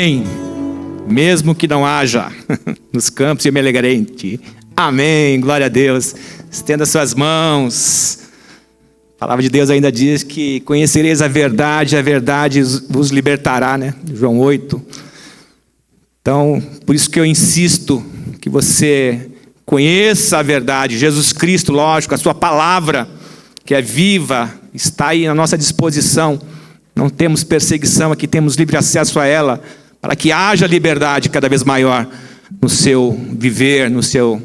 Amém. Mesmo que não haja nos campos, eu me alegrei em ti. Amém, glória a Deus. Estenda suas mãos. A palavra de Deus ainda diz que conhecereis a verdade vos libertará, né? João 8. Então, por isso que eu insisto que você conheça a verdade. Jesus Cristo, lógico, a sua palavra, que é viva, está aí à nossa disposição. Não temos perseguição aqui, temos livre acesso a ela, para que haja liberdade cada vez maior no seu viver, no seu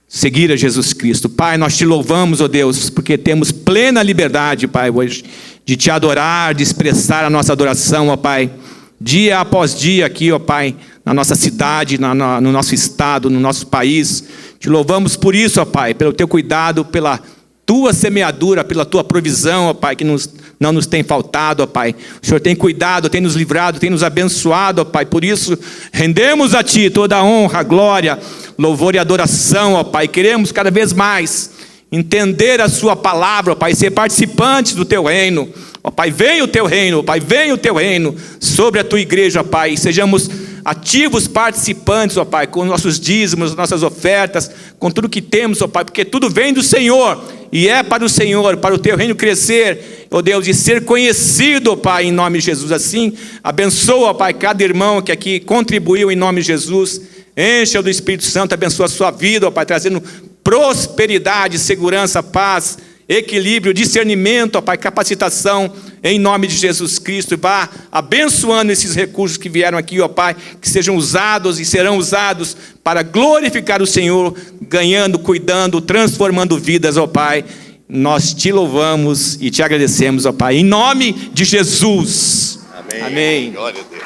seguir a Jesus Cristo. Pai, nós te louvamos, ó Deus, porque temos plena liberdade, Pai, hoje, de te adorar, de expressar a nossa adoração, ó Pai, dia após dia aqui, ó Pai, na nossa cidade, no nosso estado, no nosso país. Te louvamos por isso, ó Pai, pelo teu cuidado, pela tua semeadura, pela tua provisão, ó Pai, que não nos tem faltado, ó Pai. O Senhor tem cuidado, tem nos livrado, tem nos abençoado, ó Pai. Por isso, rendemos a Ti toda a honra, glória, louvor e adoração, ó Pai. Queremos cada vez mais entender a Sua palavra, ó Pai, ser participantes do Teu reino. Ó Pai, venha o Teu reino, ó Pai, venha o Teu reino sobre a Tua igreja, ó Pai. E sejamos ativos participantes, ó Pai, com nossos dízimos, nossas ofertas, com tudo que temos, ó Pai, porque tudo vem do Senhor, e é para o Senhor, para o Teu reino crescer, ó Deus, e ser conhecido, ó Pai, em nome de Jesus. Assim, abençoa, ó Pai, cada irmão que aqui contribuiu em nome de Jesus, encha-o do Espírito Santo, abençoa a sua vida, ó Pai, trazendo prosperidade, segurança, paz, equilíbrio, discernimento, ó Pai, capacitação, em nome de Jesus Cristo. E vá abençoando esses recursos que vieram aqui, ó Pai, que sejam usados e serão usados para glorificar o Senhor, ganhando, cuidando, transformando vidas, ó Pai. Nós te louvamos e te agradecemos, ó Pai, em nome de Jesus. Amém. Amém. Glória a Deus.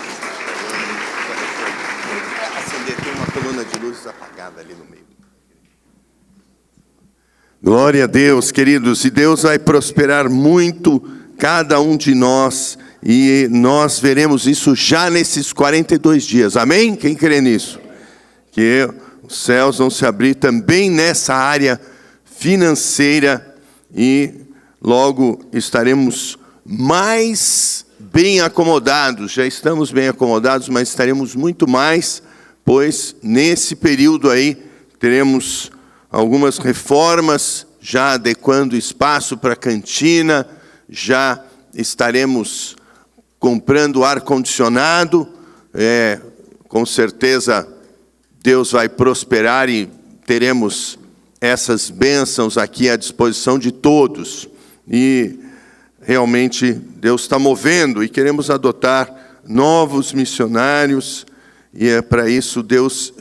Acender, tem uma coluna de luz apagada ali no meio. Glória a Deus, queridos, e Deus vai prosperar muito cada um de nós, e nós veremos isso já nesses 42 dias, amém? Quem crê nisso? Que os céus vão se abrir também nessa área financeira, e logo estaremos mais bem acomodados. Já estamos bem acomodados, mas estaremos muito mais, pois nesse período aí teremos algumas reformas, já adequando espaço para a cantina, já estaremos comprando ar-condicionado, com certeza Deus vai prosperar e teremos essas bênçãos aqui à disposição de todos. E realmente Deus está movendo e queremos adotar novos missionários, e para isso Deus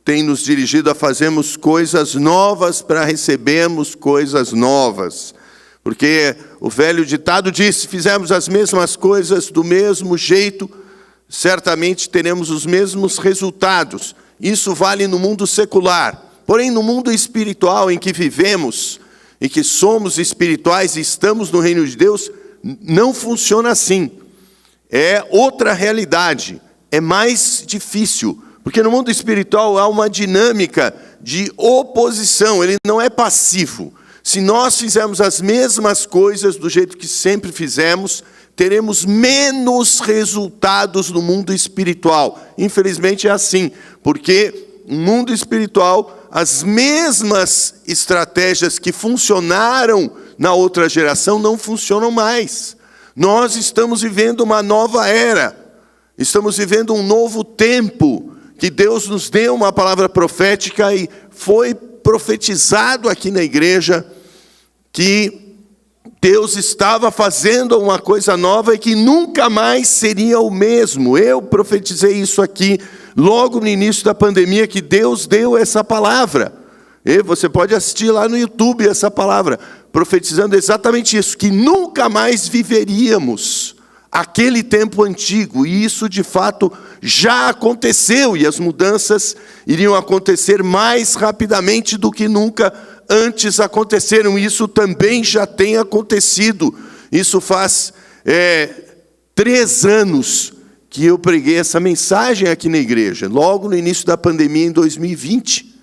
tem nos dirigido a fazermos coisas novas para recebermos coisas novas. Porque o velho ditado diz: se fizermos as mesmas coisas do mesmo jeito, certamente teremos os mesmos resultados. Isso vale no mundo secular. Porém, no mundo espiritual em que vivemos, em que somos espirituais e estamos no reino de Deus, não funciona assim. É outra realidade, é mais difícil. Porque no mundo espiritual há uma dinâmica de oposição, ele não é passivo. Se nós fizermos as mesmas coisas do jeito que sempre fizemos, teremos menos resultados no mundo espiritual. Infelizmente é assim, porque no mundo espiritual, as mesmas estratégias que funcionaram na outra geração não funcionam mais. Nós estamos vivendo uma nova era, estamos vivendo um novo tempo, que Deus nos deu uma palavra profética e foi profetizado aqui na igreja que Deus estava fazendo uma coisa nova e que nunca mais seria o mesmo. Eu profetizei isso aqui logo no início da pandemia, que Deus deu essa palavra. E você pode assistir lá no YouTube essa palavra, profetizando exatamente isso, que nunca mais viveríamos aquele tempo antigo, e isso de fato já aconteceu, e as mudanças iriam acontecer mais rapidamente do que nunca antes aconteceram. Isso também já tem acontecido. Isso faz 3 anos que eu preguei essa mensagem aqui na igreja, logo no início da pandemia, em 2020.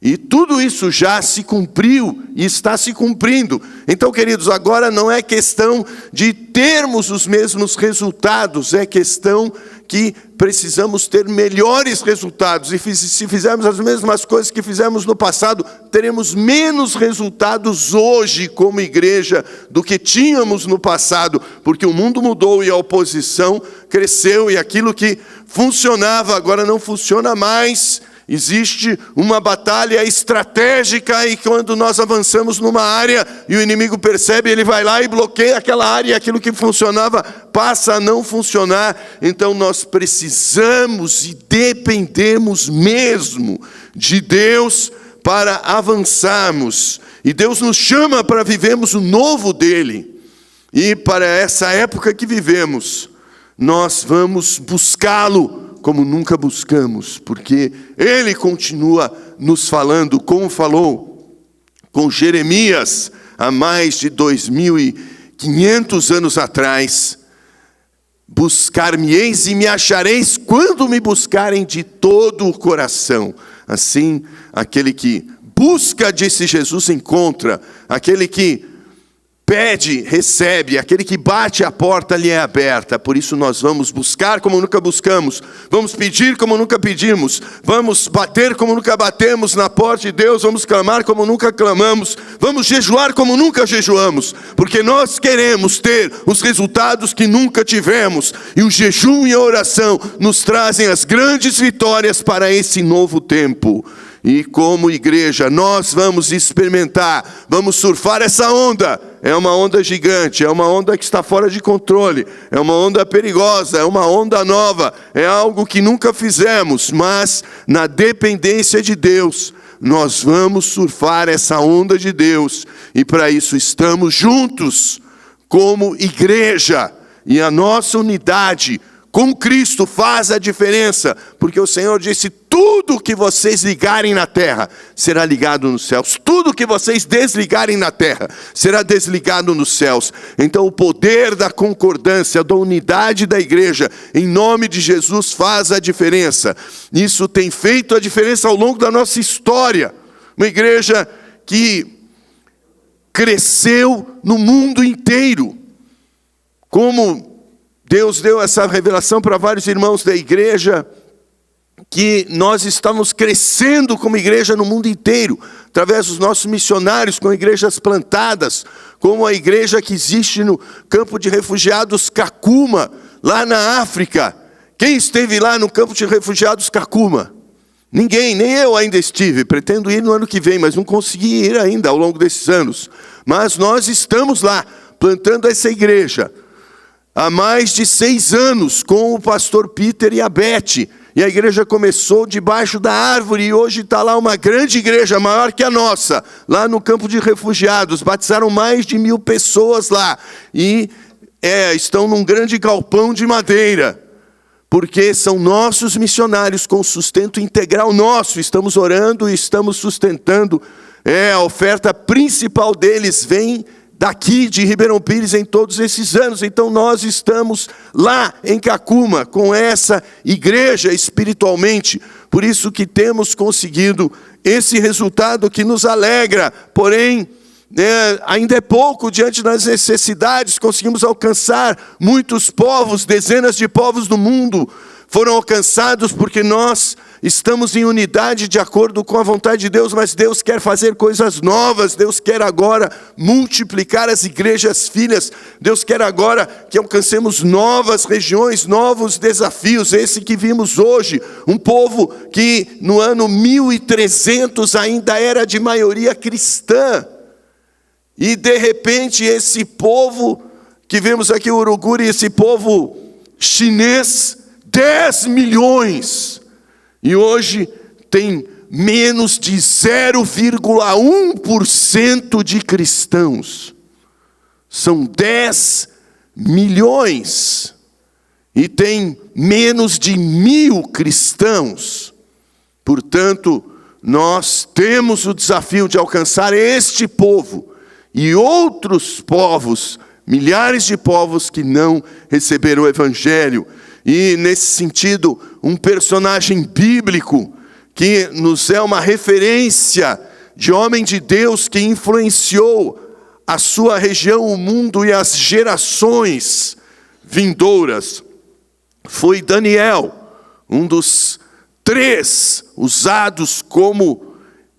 E tudo isso já se cumpriu e está se cumprindo. Então, queridos, agora não é questão de termos os mesmos resultados, é questão que precisamos ter melhores resultados. E se fizermos as mesmas coisas que fizemos no passado, teremos menos resultados hoje como igreja do que tínhamos no passado, porque o mundo mudou e a oposição cresceu e aquilo que funcionava agora não funciona mais. Existe uma batalha estratégica e quando nós avançamos numa área e o inimigo percebe, ele vai lá e bloqueia aquela área e aquilo que funcionava passa a não funcionar. Então nós precisamos e dependemos mesmo de Deus para avançarmos. E Deus nos chama para vivermos o novo dele. E para essa época que vivemos, nós vamos buscá-lo como nunca buscamos, porque Ele continua nos falando, como falou com Jeremias há mais de 2.500 anos atrás: buscar-me-eis e me achareis quando me buscarem de todo o coração. Assim, aquele que busca, disse Jesus, encontra. Aquele que pede, recebe. Aquele que bate, a porta lhe é aberta. Por isso nós vamos buscar como nunca buscamos. Vamos pedir como nunca pedimos. Vamos bater como nunca batemos na porta de Deus. Vamos clamar como nunca clamamos. Vamos jejuar como nunca jejuamos. Porque nós queremos ter os resultados que nunca tivemos. E o jejum e a oração nos trazem as grandes vitórias para esse novo tempo. E como igreja, nós vamos experimentar, vamos surfar essa onda. É uma onda gigante, é uma onda que está fora de controle, é uma onda perigosa, é uma onda nova, é algo que nunca fizemos, mas na dependência de Deus, nós vamos surfar essa onda de Deus. E para isso estamos juntos, como igreja, e a nossa unidade com Cristo faz a diferença, porque o Senhor disse: tudo que vocês ligarem na terra será ligado nos céus, tudo que vocês desligarem na terra será desligado nos céus. Então o poder da concordância, da unidade da igreja, em nome de Jesus, faz a diferença. Isso tem feito a diferença ao longo da nossa história. Uma igreja que cresceu no mundo inteiro, como Deus deu essa revelação para vários irmãos da igreja, que nós estamos crescendo como igreja no mundo inteiro, através dos nossos missionários, com igrejas plantadas, como a igreja que existe no campo de refugiados Kakuma, lá na África. Quem esteve lá no campo de refugiados Kakuma? Ninguém, nem eu ainda estive. Pretendo ir no ano que vem, mas não consegui ir ainda ao longo desses anos. Mas nós estamos lá, plantando essa igreja há mais de 6 anos, com o pastor Peter e a Beth. E a igreja começou debaixo da árvore, e hoje está lá uma grande igreja, maior que a nossa, lá no campo de refugiados. Batizaram mais de 1.000 pessoas lá. E estão num grande galpão de madeira, porque são nossos missionários com sustento integral nosso. Estamos orando e estamos sustentando. A oferta principal deles vem daqui de Ribeirão Pires em todos esses anos. Então nós estamos lá em Kakuma com essa igreja espiritualmente. Por isso que temos conseguido esse resultado que nos alegra. Porém, ainda é pouco diante das necessidades. Conseguimos alcançar muitos povos, dezenas de povos do mundo foram alcançados porque nós estamos em unidade de acordo com a vontade de Deus, mas Deus quer fazer coisas novas. Deus quer agora multiplicar as igrejas filhas. Deus quer agora que alcancemos novas regiões, novos desafios. Esse que vimos hoje, um povo que no ano 1300 ainda era de maioria cristã. E de repente esse povo que vemos aqui, o Uruguri, esse povo chinês, 10 milhões. E hoje tem menos de 0,1% de cristãos. São 10 milhões. E tem menos de 1.000 cristãos. Portanto, nós temos o desafio de alcançar este povo e outros povos, milhares de povos que não receberam o evangelho. E nesse sentido, um personagem bíblico que nos é uma referência de homem de Deus que influenciou a sua região, o mundo e as gerações vindouras, foi Daniel, um dos 3 usados como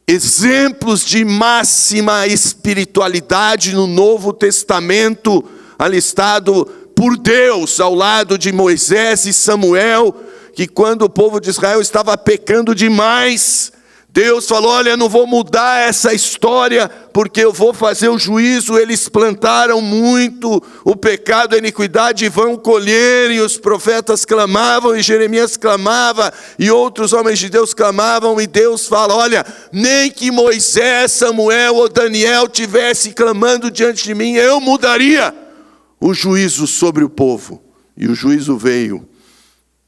exemplos de máxima espiritualidade no Novo Testamento, alistado por Deus ao lado de Moisés e Samuel, que quando o povo de Israel estava pecando demais, Deus falou: olha, não vou mudar essa história, porque eu vou fazer o juízo. Eles plantaram muito o pecado, a iniquidade, e vão colher. E os profetas clamavam, e Jeremias clamava, e outros homens de Deus clamavam, e Deus fala: olha, nem que Moisés, Samuel ou Daniel tivesse clamando diante de mim, eu mudaria o juízo sobre o povo. E o juízo veio.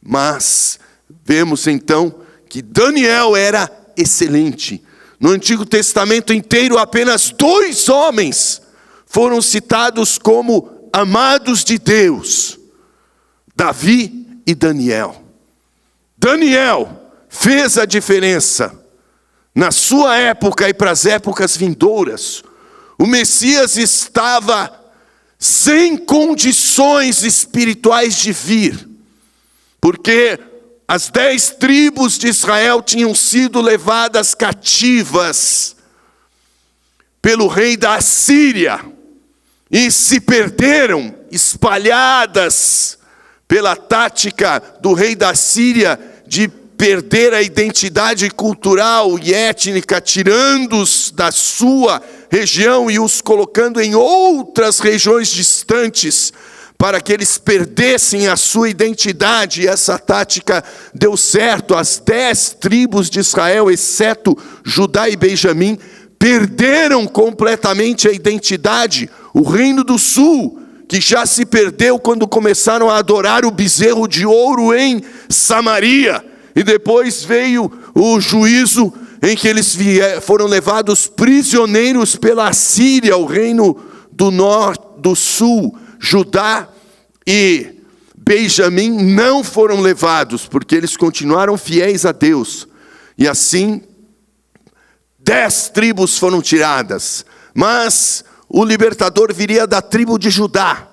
Mas vemos então que Daniel era excelente. No Antigo Testamento inteiro, apenas 2 homens foram citados como amados de Deus: Davi e Daniel. Daniel fez a diferença na sua época e para as épocas vindouras. O Messias estava sem condições espirituais de vir, porque as 10 tribos de Israel tinham sido levadas cativas pelo rei da Assíria e se perderam, espalhadas pela tática do rei da Síria de perder a identidade cultural e étnica, tirando-os da sua região e os colocando em outras regiões distantes, para que eles perdessem a sua identidade. E essa tática deu certo. As 10 tribos de Israel, exceto Judá e Benjamim, perderam completamente a identidade. O reino do sul, que já se perdeu quando começaram a adorar o bezerro de ouro em Samaria. E depois veio o juízo em que eles foram levados prisioneiros pela Assíria, o reino do norte, do sul. Judá e Benjamim não foram levados, porque eles continuaram fiéis a Deus. E assim, 10 tribos foram tiradas. Mas o libertador viria da tribo de Judá.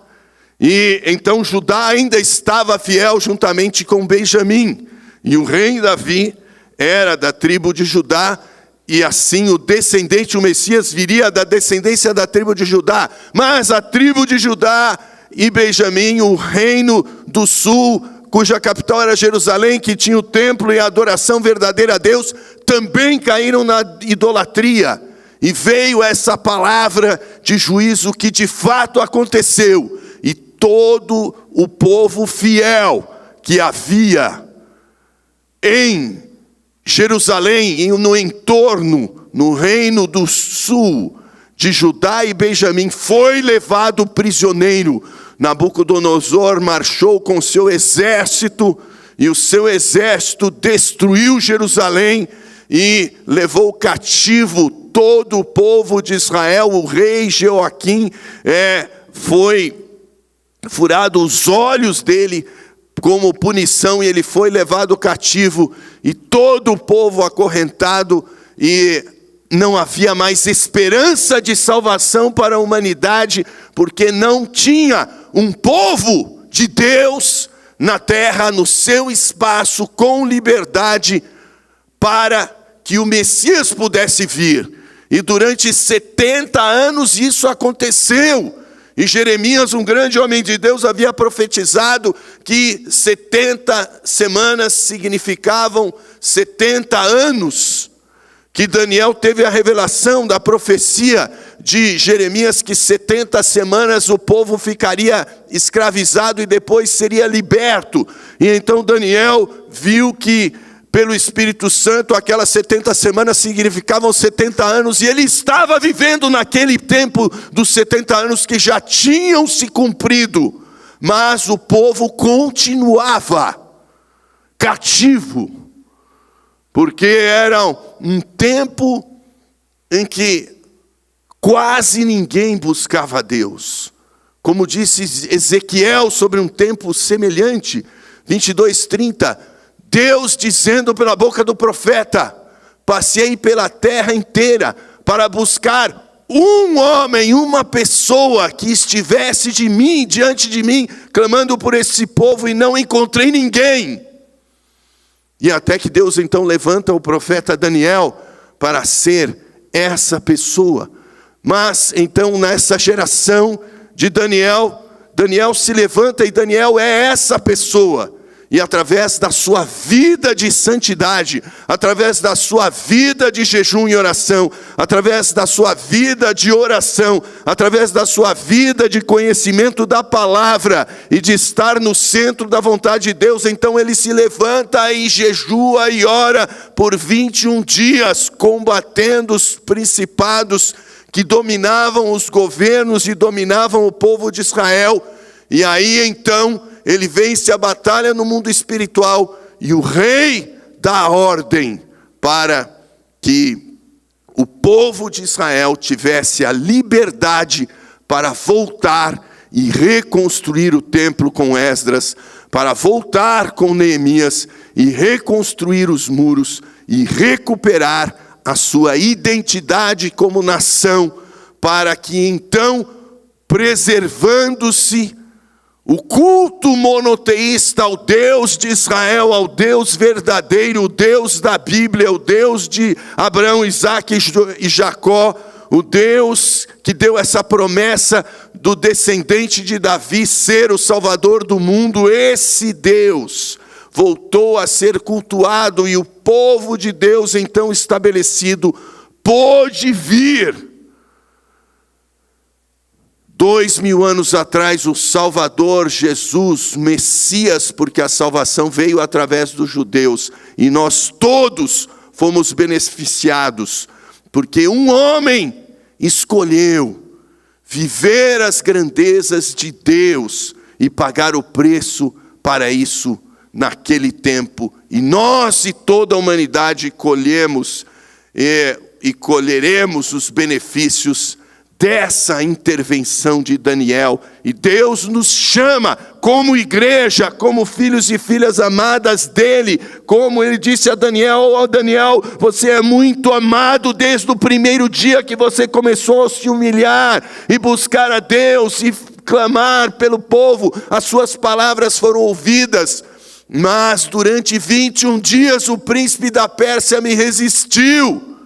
E então Judá ainda estava fiel juntamente com Benjamim. E o rei Davi era da tribo de Judá. E assim o descendente, o Messias, viria da descendência da tribo de Judá. Mas a tribo de Judá e Benjamim, o reino do sul, cuja capital era Jerusalém, que tinha o templo e a adoração verdadeira a Deus, também caíram na idolatria. E veio essa palavra de juízo que de fato aconteceu. E todo o povo fiel que havia em Jerusalém e no entorno, no reino do sul de Judá e Benjamim, foi levado prisioneiro. Nabucodonosor marchou com seu exército, e o seu exército destruiu Jerusalém e levou cativo todo o povo de Israel. O rei Jeoaquim foi furado os olhos dele como punição, e ele foi levado cativo, e todo o povo acorrentado, e não havia mais esperança de salvação para a humanidade, porque não tinha um povo de Deus na terra, no seu espaço, com liberdade, para que o Messias pudesse vir. E durante 70 anos isso aconteceu. E Jeremias, um grande homem de Deus, havia profetizado que 70 semanas significavam 70 anos. Que Daniel teve a revelação da profecia de Jeremias, que 70 semanas o povo ficaria escravizado e depois seria liberto. E então Daniel viu que pelo Espírito Santo aquelas 70 semanas significavam 70 anos, e ele estava vivendo naquele tempo dos 70 anos que já tinham se cumprido, mas o povo continuava cativo, porque era um tempo em que quase ninguém buscava a Deus. Como disse Ezequiel sobre um tempo semelhante, 22:30, Deus dizendo pela boca do profeta: passei pela terra inteira para buscar um homem, uma pessoa que estivesse diante de mim, clamando por esse povo, e não encontrei ninguém. E até que Deus então levanta o profeta Daniel para ser essa pessoa. Mas então nessa geração de Daniel, Daniel se levanta e Daniel é essa pessoa. E através da sua vida de santidade, através da sua vida de jejum e oração, através da sua vida de oração, através da sua vida de conhecimento da palavra e de estar no centro da vontade de Deus, então ele se levanta e jejua e ora por 21 dias, combatendo os principados que dominavam os governos e dominavam o povo de Israel. E aí então ele vence a batalha no mundo espiritual e o rei dá a ordem para que o povo de Israel tivesse a liberdade para voltar e reconstruir o templo com Esdras, para voltar com Neemias e reconstruir os muros e recuperar a sua identidade como nação, para que então, preservando-se o culto monoteísta ao Deus de Israel, ao Deus verdadeiro, o Deus da Bíblia, o Deus de Abraão, Isaque e Jacó, o Deus que deu essa promessa do descendente de Davi ser o Salvador do mundo, esse Deus voltou a ser cultuado e o povo de Deus então estabelecido pôde vir. 2000 anos atrás, o Salvador, Jesus, Messias, porque a salvação veio através dos judeus, e nós todos fomos beneficiados, porque um homem escolheu viver as grandezas de Deus e pagar o preço para isso naquele tempo. E nós e toda a humanidade colhemos e colheremos os benefícios dessa intervenção de Daniel. E Deus nos chama como igreja, como filhos e filhas amadas dele, como ele disse a Daniel: ó Daniel, você é muito amado desde o primeiro dia que você começou a se humilhar e buscar a Deus e clamar pelo povo, as suas palavras foram ouvidas. Mas durante 21 dias o príncipe da Pérsia me resistiu.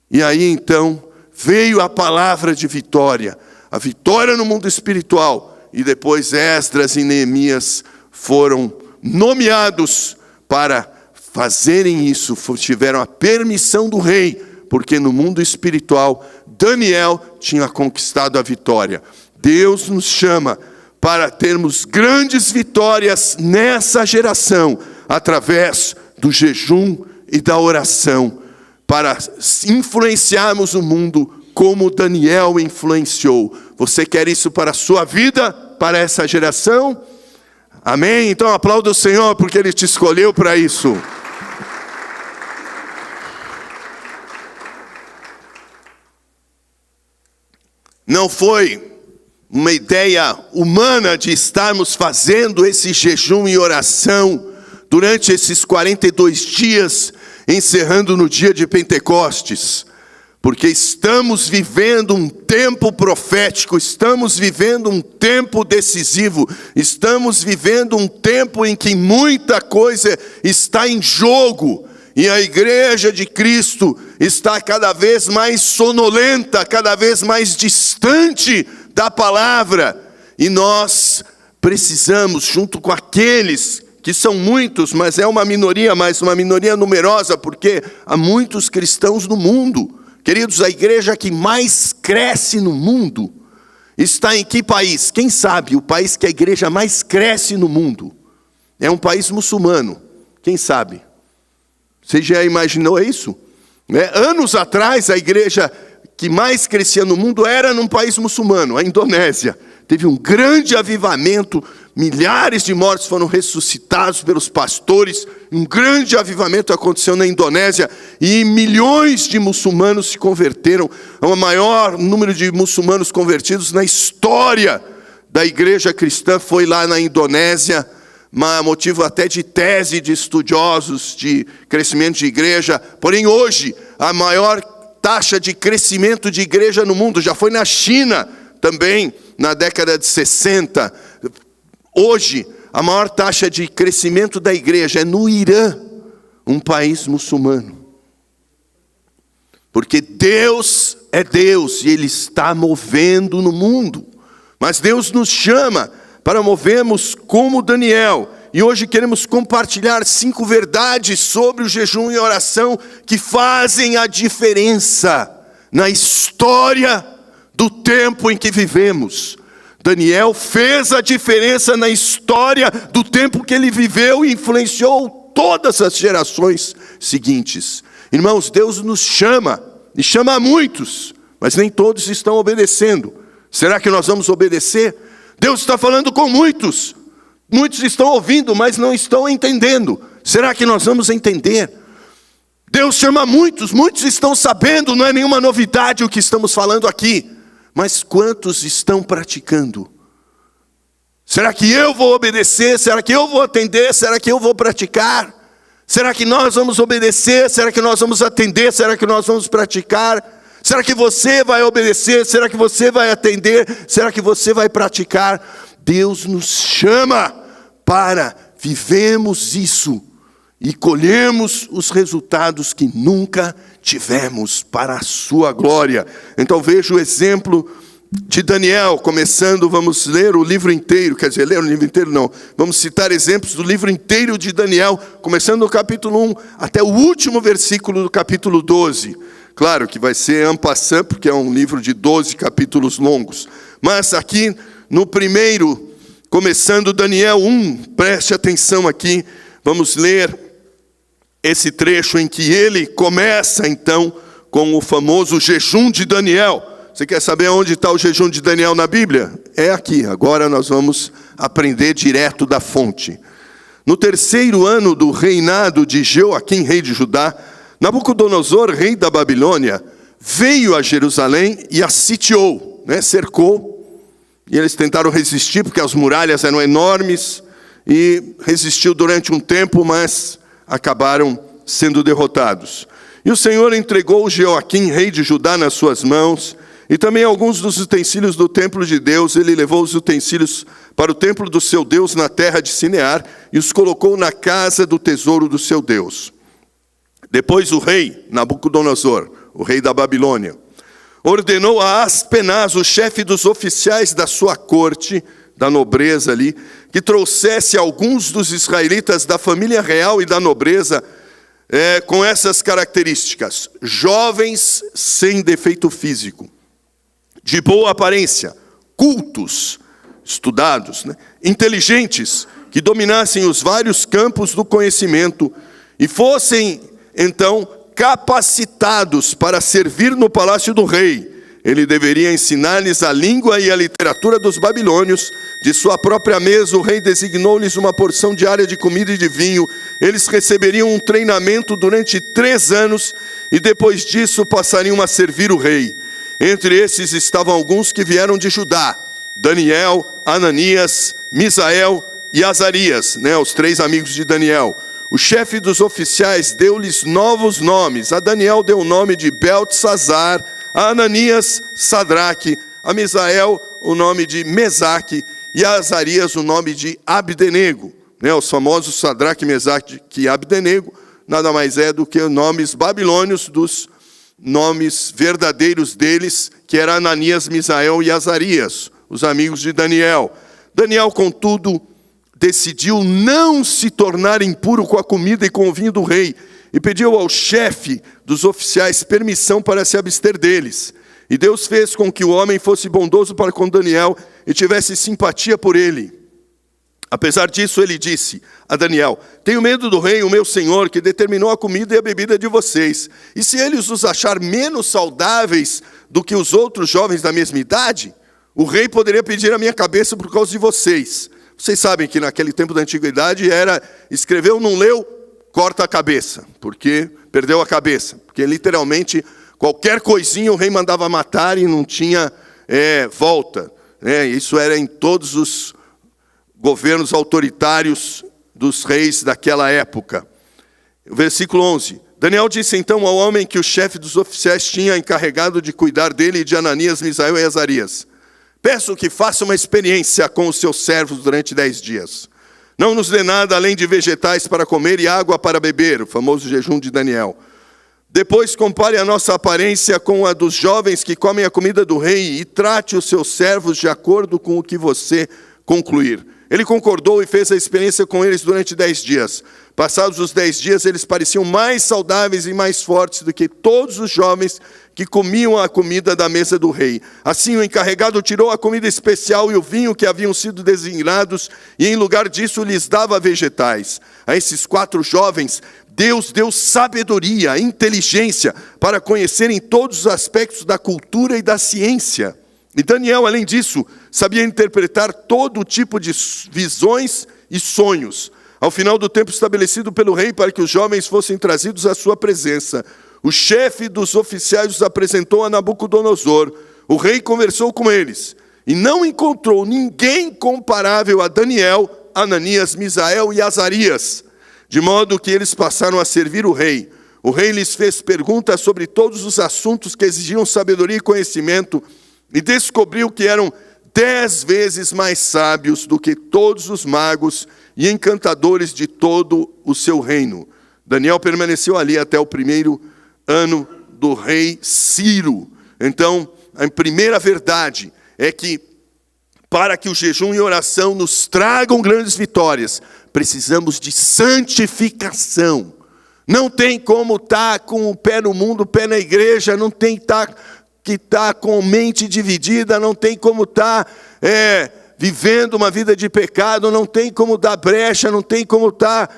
E aí então veio a palavra de vitória, a vitória no mundo espiritual, e depois Esdras e Neemias foram nomeados para fazerem isso, tiveram a permissão do rei, porque no mundo espiritual Daniel tinha conquistado a vitória. Deus nos chama para termos grandes vitórias nessa geração, através do jejum e da oração, para influenciarmos o mundo como Daniel influenciou. Você quer isso para a sua vida, para essa geração? Amém? Então aplauda o Senhor, porque Ele te escolheu para isso. Não foi uma ideia humana de estarmos fazendo esse jejum e oração durante esses 42 dias, encerrando no dia de Pentecostes, porque estamos vivendo um tempo profético, estamos vivendo um tempo decisivo, estamos vivendo um tempo em que muita coisa está em jogo, e a igreja de Cristo está cada vez mais sonolenta, cada vez mais distante da palavra, e nós precisamos, junto com aqueles que são muitos, mas é uma minoria, mas uma minoria numerosa, porque há muitos cristãos no mundo. Queridos, a igreja que mais cresce no mundo está em que país? Quem sabe o país que a igreja mais cresce no mundo? É um país muçulmano. Quem sabe? Você já imaginou isso? Anos atrás, a igreja que mais crescia no mundo era num país muçulmano, a Indonésia. Teve um grande avivamento, milhares de mortos foram ressuscitados pelos pastores, um grande avivamento aconteceu na Indonésia, e milhões de muçulmanos se converteram, é o maior número de muçulmanos convertidos na história da igreja cristã, foi lá na Indonésia. motivo até de tese de estudiosos de crescimento de igreja. Porém, hoje, a maior taxa de crescimento de igreja no mundo já foi na China, também na década de 60. Hoje, a maior taxa de crescimento da igreja é no Irã, um país muçulmano. Porque Deus é Deus e Ele está movendo no mundo. Mas Deus nos chama para movermos como Daniel. E hoje queremos compartilhar 5 verdades sobre o jejum e oração que fazem a diferença na história do tempo em que vivemos. Daniel fez a diferença na história do tempo que ele viveu e influenciou todas as gerações seguintes. Irmãos, Deus nos chama, e chama a muitos, mas nem todos estão obedecendo. Será que nós vamos obedecer? Deus está falando com muitos. Muitos estão ouvindo, mas não estão entendendo. Será que nós vamos entender? Deus chama muitos, muitos estão sabendo, não é nenhuma novidade o que estamos falando aqui. Mas quantos estão praticando? Será que eu vou obedecer? Será que eu vou atender? Será que eu vou praticar? Será que nós vamos obedecer? Será que nós vamos atender? Será que nós vamos praticar? Será que você vai obedecer? Será que você vai atender? Será que você vai praticar? Deus nos chama para vivemos isso e colhemos os resultados que nunca tivemos para a sua glória. Então veja o exemplo de Daniel, começando, vamos ler o livro inteiro, quer dizer, ler o livro inteiro não, vamos citar exemplos do livro inteiro de Daniel, começando no capítulo 1 até o último versículo do capítulo 12. Claro que vai ser en passant, porque é um livro de 12 capítulos longos. Mas aqui no primeiro, começando Daniel 1, preste atenção aqui, vamos ler esse trecho em que ele começa então com o famoso jejum de Daniel. Você quer saber onde está o jejum de Daniel na Bíblia? É aqui, agora nós vamos aprender direto da fonte. No 3º ano do reinado de Jeoaquim, rei de Judá, Nabucodonosor, rei da Babilônia, veio a Jerusalém e a sitiou, cercou. E eles tentaram resistir, porque as muralhas eram enormes, e resistiu durante um tempo, mas acabaram sendo derrotados. E o Senhor entregou Jeoaquim, rei de Judá, nas suas mãos, e também alguns dos utensílios do templo de Deus. Ele levou os utensílios para o templo do seu Deus na terra de Sinear, e os colocou na casa do tesouro do seu Deus. Depois o rei Nabucodonosor, o rei da Babilônia, ordenou a Aspenaz, o chefe dos oficiais da sua corte, da nobreza ali, que trouxesse alguns dos israelitas da família real e da nobreza, com essas características: jovens sem defeito físico, de boa aparência, cultos, estudados, inteligentes, que dominassem os vários campos do conhecimento e fossem então capacitados para servir no palácio do rei. Ele deveria ensinar-lhes a língua e a literatura dos babilônios. De sua própria mesa o rei designou-lhes uma porção diária de comida e de vinho. Eles receberiam um treinamento durante 3 anos e depois disso passariam a servir o rei. Entre esses estavam alguns que vieram de Judá: Daniel, Ananias, Misael e Azarias, os 3 amigos de Daniel. O chefe dos oficiais deu-lhes novos nomes. A Daniel deu o nome de Beltesazar, a Ananias, Sadraque, a Misael o nome de Mesaque e a Azarias o nome de Abdenego. Os famosos Sadraque, Mesaque e Abdenego nada mais é do que nomes babilônios dos nomes verdadeiros deles, que eram Ananias, Misael e Azarias, os amigos de Daniel. Daniel, contudo, decidiu não se tornar impuro com a comida e com o vinho do rei, e pediu ao chefe dos oficiais permissão para se abster deles. E Deus fez com que o homem fosse bondoso para com Daniel e tivesse simpatia por ele. Apesar disso, ele disse a Daniel: tenho medo do rei, o meu senhor, que determinou a comida e a bebida de vocês. E se ele os achar menos saudáveis do que os outros jovens da mesma idade, o rei poderia pedir a minha cabeça por causa de vocês. Vocês sabem que naquele tempo da antiguidade era: escreveu, não leu, corta a cabeça, porque perdeu a cabeça. Porque literalmente qualquer coisinha o rei mandava matar e não tinha volta. Isso era em todos governos autoritários dos reis daquela época. Versículo 11. Daniel disse então ao homem que o chefe dos oficiais tinha encarregado de cuidar dele e de Ananias, Misael e Azarias: peço que faça uma experiência com os seus servos durante 10 dias. Não nos dê nada além de vegetais para comer e água para beber, o famoso jejum de Daniel. Depois compare a nossa aparência com a dos jovens que comem a comida do rei e trate os seus servos de acordo com o que você concluir. Ele concordou e fez a experiência com eles durante 10 dias. Passados os 10 dias, eles pareciam mais saudáveis e mais fortes do que todos os jovens que comiam a comida da mesa do rei. Assim, o encarregado tirou a comida especial e o vinho que haviam sido designados, e em lugar disso lhes dava vegetais. A esses 4 jovens, Deus deu sabedoria, inteligência, para conhecerem todos os aspectos da cultura e da ciência. E Daniel, além disso, sabia interpretar todo tipo de visões e sonhos. Ao final do tempo estabelecido pelo rei para que os jovens fossem trazidos à sua presença, o chefe dos oficiais os apresentou a Nabucodonosor. O rei conversou com eles e não encontrou ninguém comparável a Daniel, Ananias, Misael e Azarias, de modo que eles passaram a servir o rei. O rei lhes fez perguntas sobre todos os assuntos que exigiam sabedoria e conhecimento, e descobriu que eram 10 vezes mais sábios do que todos os magos e encantadores de todo o seu reino. Daniel permaneceu ali até o 1º ano do rei Ciro. Então, a primeira verdade é que, para que o jejum e oração nos tragam grandes vitórias, precisamos de santificação. Não tem como estar com o pé no mundo, o pé na igreja, não tem que estar com mente dividida, não tem como estar vivendo uma vida de pecado, não tem como dar brecha, não tem como estar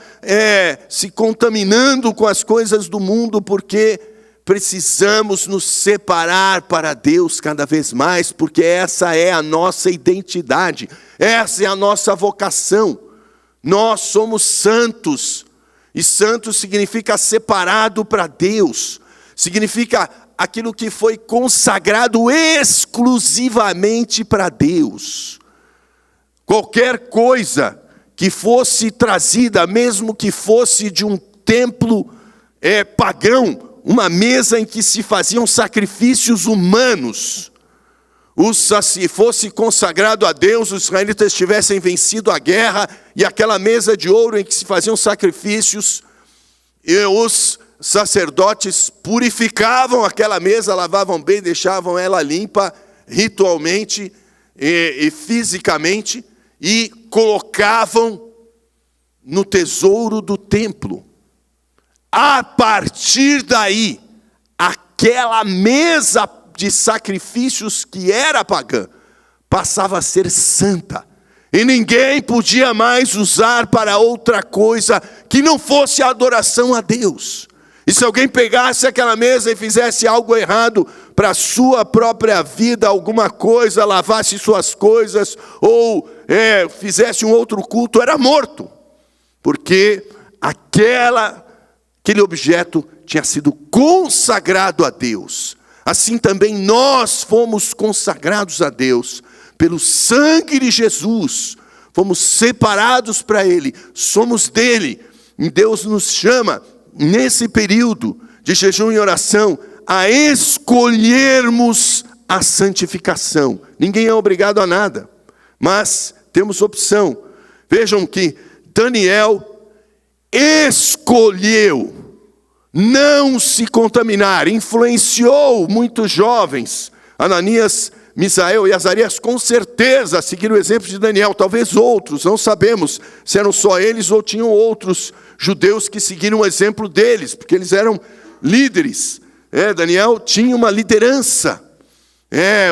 se contaminando com as coisas do mundo, porque precisamos nos separar para Deus cada vez mais, porque essa é a nossa identidade, essa é a nossa vocação. Nós somos santos, e santo significa separado para Deus, significa aquilo que foi consagrado exclusivamente para Deus. Qualquer coisa que fosse trazida, mesmo que fosse de um templo pagão, uma mesa em que se faziam sacrifícios humanos, se fosse consagrado a Deus, os israelitas tivessem vencido a guerra, e aquela mesa de ouro em que se faziam sacrifícios, e os sacerdotes purificavam aquela mesa, lavavam bem, deixavam ela limpa ritualmente e fisicamente, e colocavam no tesouro do templo. A partir daí, aquela mesa de sacrifícios que era pagã passava a ser santa, e ninguém podia mais usar para outra coisa que não fosse a adoração a Deus. E se alguém pegasse aquela mesa e fizesse algo errado para a sua própria vida, alguma coisa, lavasse suas coisas, ou fizesse um outro culto, era morto. Porque aquele objeto tinha sido consagrado a Deus. Assim também nós fomos consagrados a Deus pelo sangue de Jesus. Fomos separados para Ele, somos dele. E Deus nos chama, nesse período de jejum e oração, a escolhermos a santificação. Ninguém é obrigado a nada, mas temos opção. Vejam que Daniel escolheu não se contaminar, influenciou muitos jovens, Ananias, Misael e Azarias, com certeza seguiram o exemplo de Daniel, talvez outros, não sabemos se eram só eles ou tinham outros judeus que seguiram o exemplo deles, porque eles eram líderes. Daniel tinha uma liderança,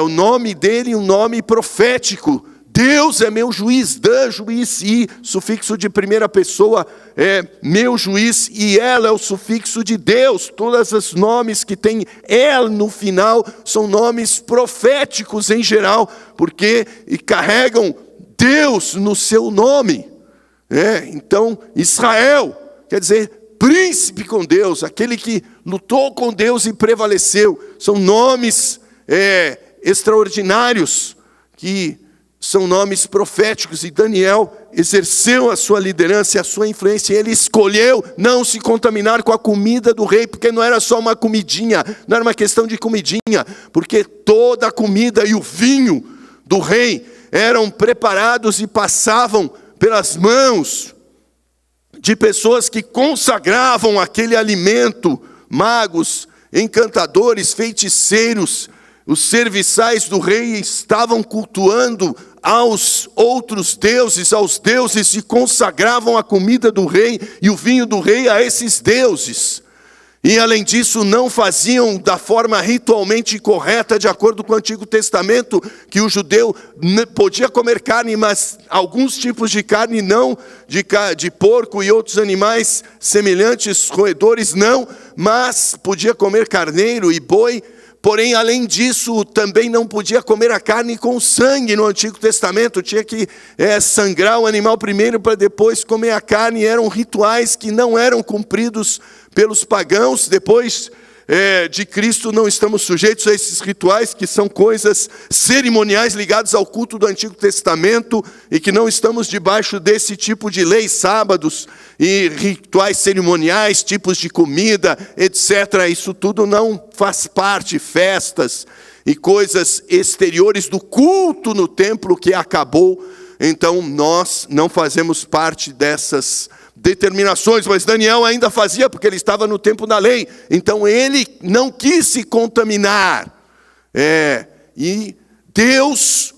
o nome dele um nome profético. Deus é meu juiz, Dan, juiz, e sufixo de primeira pessoa é meu juiz, e ela é o sufixo de Deus. Todos os nomes que tem ela no final são nomes proféticos em geral, porque carregam Deus no seu nome. Então, Israel, quer dizer, príncipe com Deus, aquele que lutou com Deus e prevaleceu. São nomes extraordinários que são nomes proféticos, e Daniel exerceu a sua liderança e a sua influência, e ele escolheu não se contaminar com a comida do rei, porque não era só uma comidinha, não era uma questão de comidinha, porque toda a comida e o vinho do rei eram preparados e passavam pelas mãos de pessoas que consagravam aquele alimento, magos, encantadores, feiticeiros. Os serviçais do rei estavam cultuando aos outros deuses, aos deuses, e consagravam a comida do rei e o vinho do rei a esses deuses. E além disso, não faziam da forma ritualmente correta, de acordo com o Antigo Testamento, que o judeu podia comer carne, mas alguns tipos de carne não, de porco e outros animais semelhantes, roedores não, mas podia comer carneiro e boi. Porém, além disso, também não podia comer a carne com sangue no Antigo Testamento. Tinha que sangrar o animal primeiro para depois comer a carne. Eram rituais que não eram cumpridos pelos pagãos. Depois de Cristo, não estamos sujeitos a esses rituais, que são coisas cerimoniais ligadas ao culto do Antigo Testamento, e que não estamos debaixo desse tipo de leis, sábados e rituais cerimoniais, tipos de comida, etc. Isso tudo não faz parte, festas e coisas exteriores do culto no templo que acabou. Então nós não fazemos parte dessas determinações, mas Daniel ainda fazia, porque ele estava no tempo da lei. Então ele não quis se contaminar. E Deus,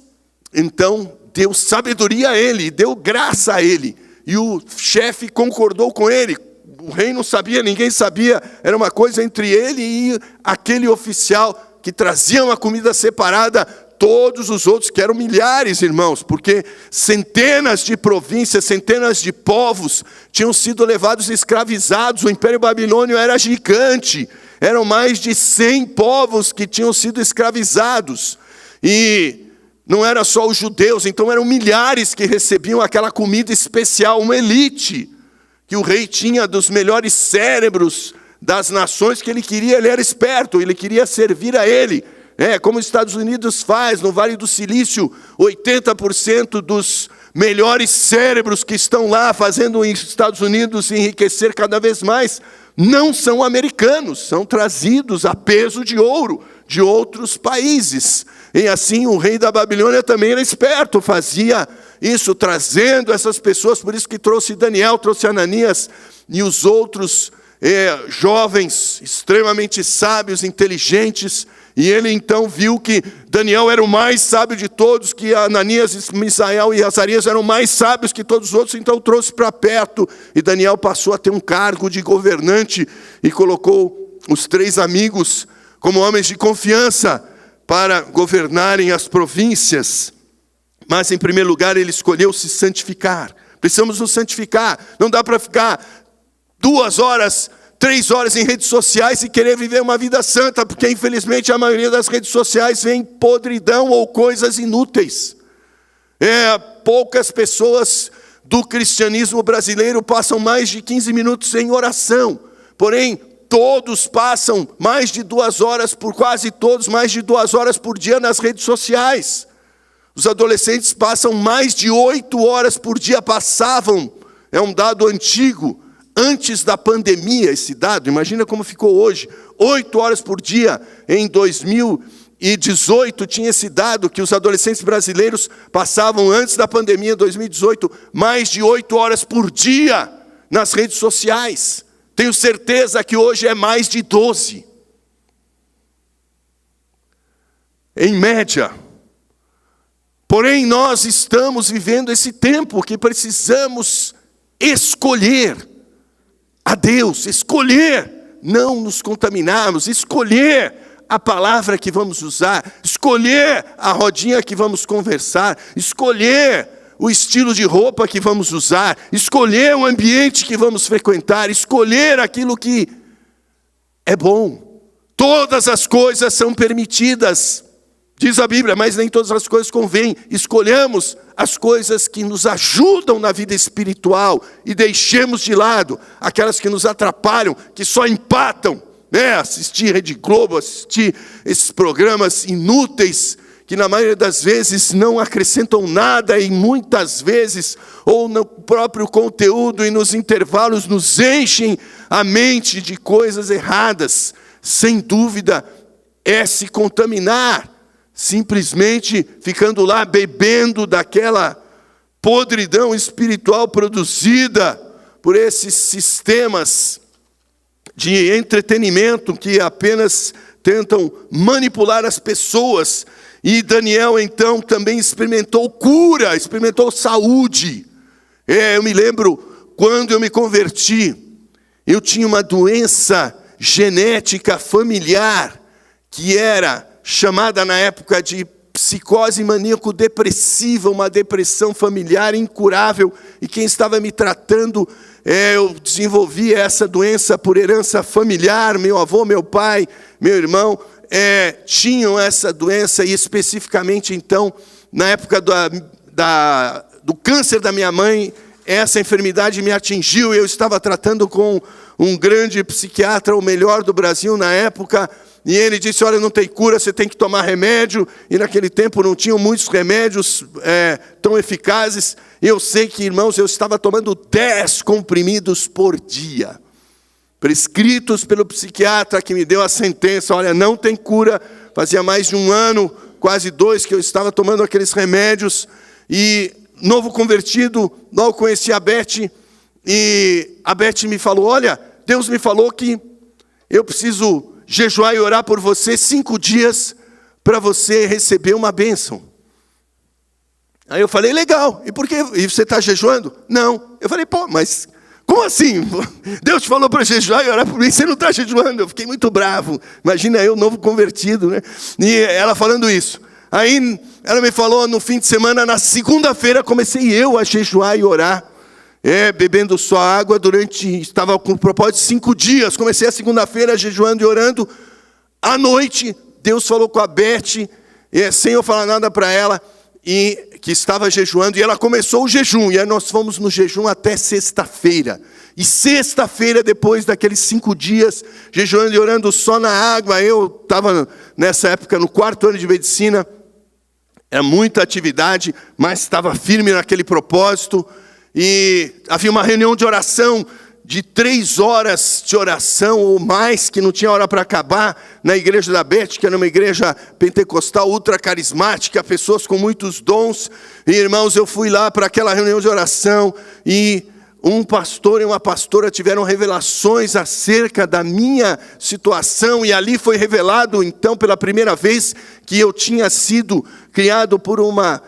então, deu sabedoria a ele, deu graça a ele. E o chefe concordou com ele. O rei não sabia, ninguém sabia. Era uma coisa entre ele e aquele oficial que trazia uma comida separada. Todos os outros, que eram milhares, irmãos, porque centenas de províncias, centenas de povos tinham sido levados escravizados. O Império Babilônio era gigante. Eram mais de 100 povos que tinham sido escravizados. E não era só os judeus, então eram milhares que recebiam aquela comida especial, uma elite, que o rei tinha dos melhores cérebros das nações que ele queria. Ele era esperto, ele queria servir a ele. Como os Estados Unidos faz, no Vale do Silício, 80% dos melhores cérebros que estão lá fazendo os Estados Unidos enriquecer cada vez mais, não são americanos, são trazidos a peso de ouro de outros países. E assim o rei da Babilônia também era esperto, fazia isso, trazendo essas pessoas. Por isso que trouxe Daniel, trouxe Ananias e os outros jovens extremamente sábios, inteligentes. E ele então viu que Daniel era o mais sábio de todos, que Ananias, Misael e Azarias eram mais sábios que todos os outros, então trouxe para perto. E Daniel passou a ter um cargo de governante e colocou os 3 amigos como homens de confiança para governarem as províncias. Mas em primeiro lugar ele escolheu se santificar. Precisamos nos santificar. Não dá para ficar 2 horas, 3 horas em redes sociais e querer viver uma vida santa, porque infelizmente a maioria das redes sociais vem podridão ou coisas inúteis. Poucas pessoas do cristianismo brasileiro passam mais de 15 minutos em oração, porém todos passam mais de 2 horas, quase todos, mais de 2 horas por dia nas redes sociais. Os adolescentes passam mais de 8 horas por dia, passavam, é um dado antigo, antes da pandemia, esse dado, imagina como ficou hoje, 8 horas por dia. Em 2018 tinha esse dado, que os adolescentes brasileiros passavam, antes da pandemia, em 2018, mais de 8 horas por dia nas redes sociais. Tenho certeza que hoje é mais de 12. Em média. Porém, nós estamos vivendo esse tempo que precisamos escolher a Deus, escolher não nos contaminarmos, escolher a palavra que vamos usar, escolher a rodinha que vamos conversar, escolher o estilo de roupa que vamos usar, escolher o ambiente que vamos frequentar, escolher aquilo que é bom. Todas as coisas são permitidas, diz a Bíblia, mas nem todas as coisas convêm. Escolhamos as coisas que nos ajudam na vida espiritual e deixemos de lado aquelas que nos atrapalham, que só empatam. Assistir Rede Globo, assistir esses programas inúteis que na maioria das vezes não acrescentam nada e muitas vezes, ou no próprio conteúdo e nos intervalos, nos enchem a mente de coisas erradas. Sem dúvida, é se contaminar, simplesmente ficando lá bebendo daquela podridão espiritual produzida por esses sistemas de entretenimento que apenas tentam manipular as pessoas. E Daniel, então, também experimentou cura, experimentou saúde. Eu me lembro, quando eu me converti, eu tinha uma doença genética familiar, que era chamada na época de psicose maníaco-depressiva, uma depressão familiar incurável. E quem estava me tratando, eu desenvolvi essa doença por herança familiar. Meu avô, meu pai, meu irmão tinham essa doença, e especificamente então, na época do câncer da minha mãe, essa enfermidade me atingiu. Eu estava tratando com um grande psiquiatra, o melhor do Brasil na época, e ele disse: olha, não tem cura, você tem que tomar remédio. E naquele tempo não tinham muitos remédios tão eficazes. E eu sei que, irmãos, eu estava tomando 10 comprimidos por dia, prescritos pelo psiquiatra, que me deu a sentença: olha, não tem cura. Fazia mais de 1 ano, quase 2, que eu estava tomando aqueles remédios. E novo convertido, logo conheci a Beth, e a Beth me falou: olha, Deus me falou que eu preciso jejuar e orar por você 5 dias para você receber uma bênção. Aí eu falei: legal, e por quê? E você está jejuando? Não. Eu falei: pô, mas como assim? Deus te falou para jejuar e orar por mim, você não está jejuando. Eu fiquei muito bravo. Imagina eu, novo convertido, né? E ela falando isso. Aí ela me falou no fim de semana, na segunda-feira, comecei eu a jejuar e orar. Bebendo só água estava com o propósito de 5 dias. Comecei a segunda-feira jejuando e orando. À noite, Deus falou com a Beth, sem eu falar nada para ela, e que estava jejuando, e ela começou o jejum, e aí nós fomos no jejum até sexta-feira. E sexta-feira, depois daqueles 5 dias, jejuando e orando só na água, eu estava nessa época no 4º ano de medicina, era muita atividade, mas estava firme naquele propósito, e havia uma reunião de oração, de 3 horas de oração ou mais, que não tinha hora para acabar, na igreja da Beth, que era uma igreja pentecostal ultra carismática, pessoas com muitos dons. E, irmãos, eu fui lá para aquela reunião de oração, e um pastor e uma pastora tiveram revelações acerca da minha situação, e ali foi revelado, então, pela primeira vez, que eu tinha sido criado por uma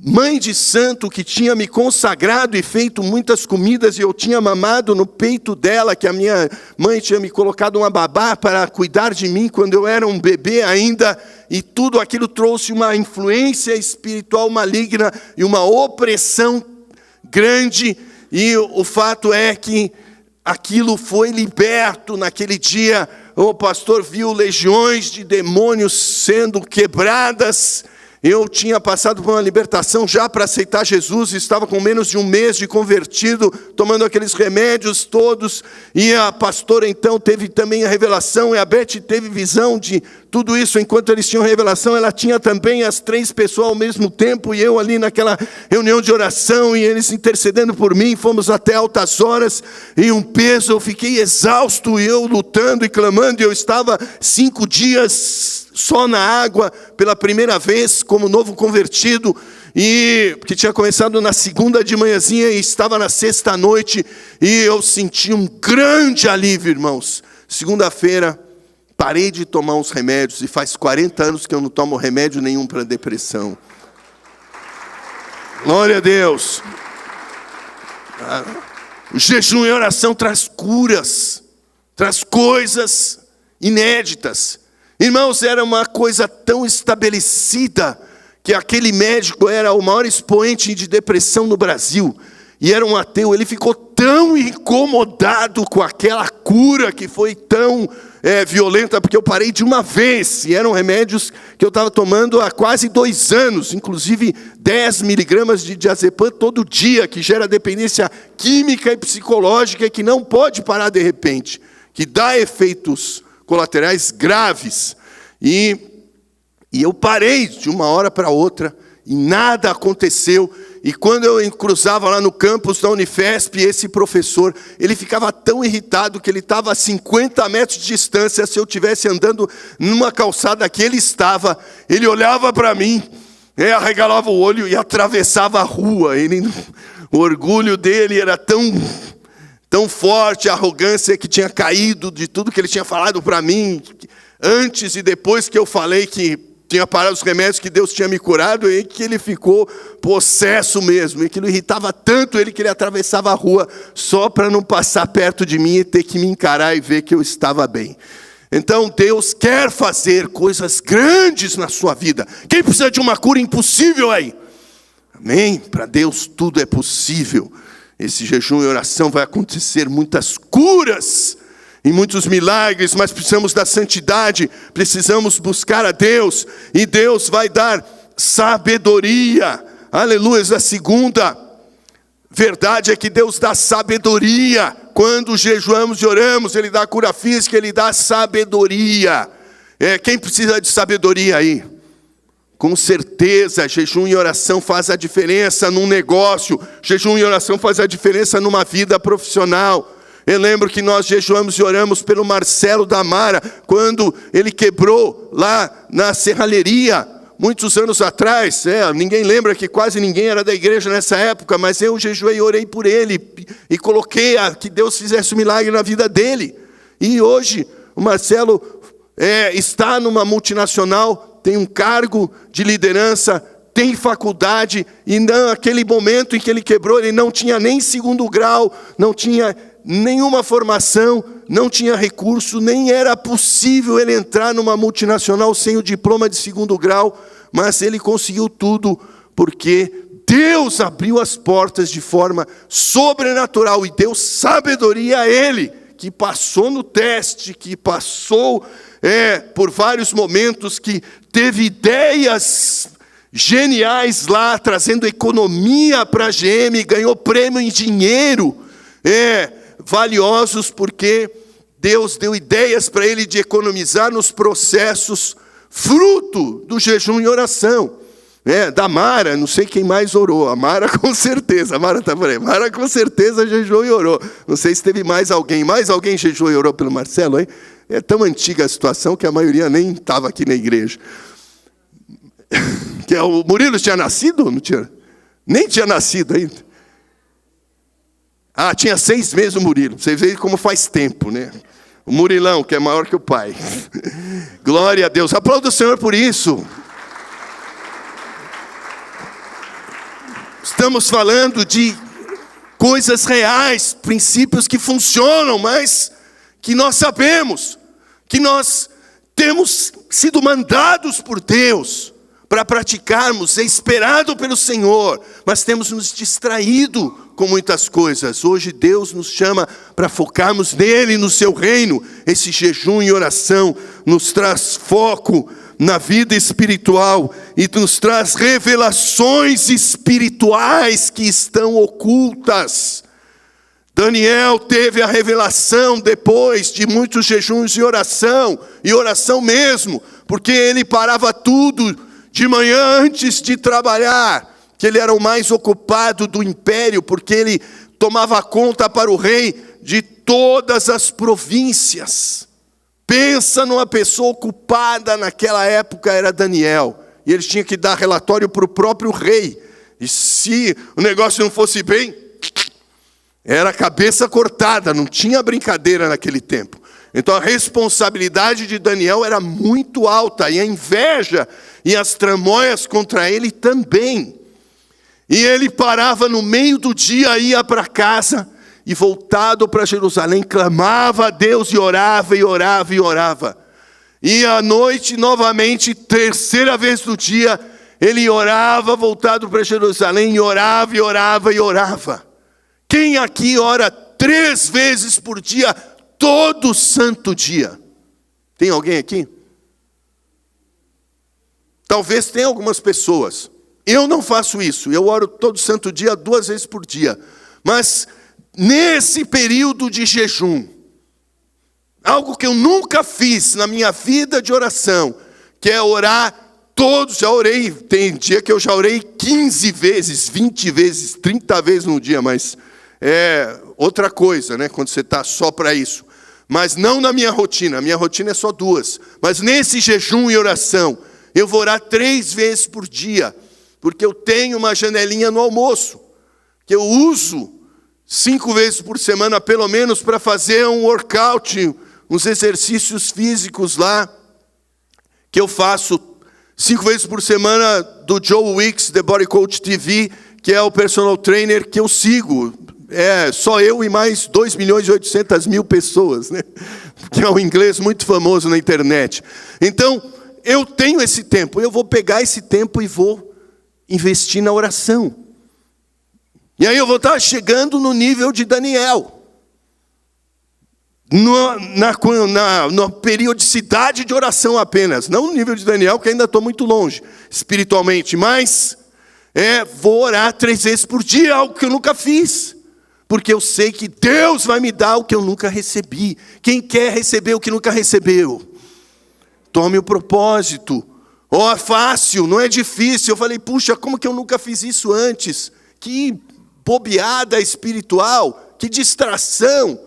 mãe de santo, que tinha me consagrado e feito muitas comidas, e eu tinha mamado no peito dela, que a minha mãe tinha me colocado uma babá para cuidar de mim quando eu era um bebê ainda, e tudo aquilo trouxe uma influência espiritual maligna e uma opressão grande. E o fato é que aquilo foi liberto naquele dia. O pastor viu legiões de demônios sendo quebradas. Eu tinha passado por uma libertação já para aceitar Jesus, estava com menos de 1 mês de convertido, tomando aqueles remédios todos, e a pastora então teve também a revelação, e a Beth teve visão de tudo isso. Enquanto eles tinham revelação, ela tinha também as 3 pessoas ao mesmo tempo, e eu ali naquela reunião de oração, e eles intercedendo por mim, fomos até altas horas, e um peso, eu fiquei exausto, e eu lutando e clamando, e eu estava 5 dias só na água, pela primeira vez, como novo convertido, e que tinha começado na segunda de manhãzinha e estava na sexta à noite, e eu senti um grande alívio, irmãos. Segunda-feira, parei de tomar uns remédios, e faz 40 anos que eu não tomo remédio nenhum para depressão. Glória a Deus. O jejum e oração traz curas, traz coisas inéditas. Irmãos, era uma coisa tão estabelecida, que aquele médico era o maior expoente de depressão no Brasil, e era um ateu. Ele ficou tão incomodado com aquela cura que foi tão violenta, porque eu parei de uma vez, e eram remédios que eu estava tomando há quase 2 anos, inclusive 10 miligramas de diazepam todo dia, que gera dependência química e psicológica, que não pode parar de repente, que dá efeitos colaterais graves. E E eu parei de uma hora para outra e nada aconteceu. E quando eu cruzava lá no campus da Unifesp, esse professor, ele ficava tão irritado que ele estava a 50 metros de distância. Se eu estivesse andando numa calçada que ele estava, ele olhava para mim, arregalava o olho e atravessava a rua. O orgulho dele era tão forte, a arrogância que tinha caído de tudo que ele tinha falado para mim, antes e depois que eu falei que tinha parado os remédios, que Deus tinha me curado, e que ele ficou possesso mesmo, e aquilo irritava tanto ele que ele atravessava a rua só para não passar perto de mim e ter que me encarar e ver que eu estava bem. Então Deus quer fazer coisas grandes na sua vida. Quem precisa de uma cura impossível aí? Amém? Para Deus tudo é possível. Esse jejum e oração vai acontecer muitas curas e muitos milagres, mas precisamos da santidade, precisamos buscar a Deus, e Deus vai dar sabedoria. Aleluia. A segunda verdade é que Deus dá sabedoria. Quando jejuamos e oramos, Ele dá cura física, Ele dá sabedoria. Quem precisa de sabedoria aí? Com certeza, jejum e oração faz a diferença num negócio, jejum e oração faz a diferença numa vida profissional. Eu lembro que nós jejuamos e oramos pelo Marcelo da Mara, quando ele quebrou lá na serralheria, muitos anos atrás. Ninguém lembra que quase ninguém era da igreja nessa época, mas eu jejuei e orei por ele, e coloquei que Deus fizesse um milagre na vida dele. E hoje o Marcelo está numa multinacional, tem um cargo de liderança, tem faculdade, e naquele momento em que ele quebrou, ele não tinha nem segundo grau, não tinha nenhuma formação, não tinha recurso, nem era possível ele entrar numa multinacional sem o diploma de segundo grau, mas ele conseguiu tudo, porque Deus abriu as portas de forma sobrenatural, e deu sabedoria a ele, que passou no teste, que passou por vários momentos, que teve ideias geniais lá, trazendo economia para a GM, ganhou prêmio em dinheiro, valiosos, porque Deus deu ideias para ele de economizar nos processos, fruto do jejum e oração. Da Mara, não sei quem mais orou, a Mara com certeza, a Mara está por aí, Mara com certeza jejuou e orou. Não sei se teve mais alguém jejuou e orou pelo Marcelo, hein? É tão antiga a situação que a maioria nem estava aqui na igreja. Que o Murilo tinha nascido? Não tinha? Nem tinha nascido ainda. Tinha 6 meses o Murilo. Vocês veem como faz tempo, né? O Murilão, que é maior que o pai. Glória a Deus. Aplauda o Senhor por isso. Estamos falando de coisas reais, princípios que funcionam, mas que nós sabemos, que nós temos sido mandados por Deus para praticarmos, é esperado pelo Senhor, mas temos nos distraído com muitas coisas. Hoje Deus nos chama para focarmos nele, no seu reino. Esse jejum e oração nos traz foco na vida espiritual e nos traz revelações espirituais que estão ocultas. Daniel teve a revelação depois de muitos jejuns e oração mesmo, porque ele parava tudo de manhã antes de trabalhar, que ele era o mais ocupado do império, porque ele tomava conta para o rei de todas as províncias. Pensa numa pessoa ocupada naquela época, era Daniel, e ele tinha que dar relatório para o próprio rei, e se o negócio não fosse bem, era cabeça cortada, não tinha brincadeira naquele tempo. Então a responsabilidade de Daniel era muito alta, e a inveja e as tramóias contra ele também. E ele parava no meio do dia, ia para casa, e voltado para Jerusalém, clamava a Deus e orava, e orava, e orava. E à noite, novamente, terceira vez do dia, ele orava, voltado para Jerusalém, e orava, e orava, e orava. Quem aqui ora 3 vezes por dia, todo santo dia? Tem alguém aqui? Talvez tenha algumas pessoas. Eu não faço isso, eu oro todo santo dia, 2 vezes por dia. Mas nesse período de jejum, algo que eu nunca fiz na minha vida de oração, que é orar todos, já orei, tem dia que eu já orei 15 vezes, 20 vezes, 30 vezes no dia, mas é outra coisa, né, quando você está só para isso. Mas não na minha rotina é só 2. Mas nesse jejum e oração, eu vou orar 3 vezes por dia, porque eu tenho uma janelinha no almoço, que eu uso 5 vezes por semana, pelo menos, para fazer um workout, uns exercícios físicos lá, que eu faço 5 vezes por semana do Joe Wicks, The Body Coach TV, que é o personal trainer que eu sigo. É só eu e mais 2.800.000 pessoas, né? Que é um inglês muito famoso na internet. Então, eu tenho esse tempo, eu vou pegar esse tempo e vou investir na oração. E aí eu vou estar chegando no nível de Daniel. Na periodicidade de oração apenas. Não no nível de Daniel, que ainda estou muito longe espiritualmente. Mas vou orar 3 vezes por dia, algo que eu nunca fiz. Porque eu sei que Deus vai me dar o que eu nunca recebi. Quem quer receber o que nunca recebeu? Tome o propósito. É fácil, não é difícil. Eu falei, puxa, como que eu nunca fiz isso antes? Que bobeada espiritual, que distração.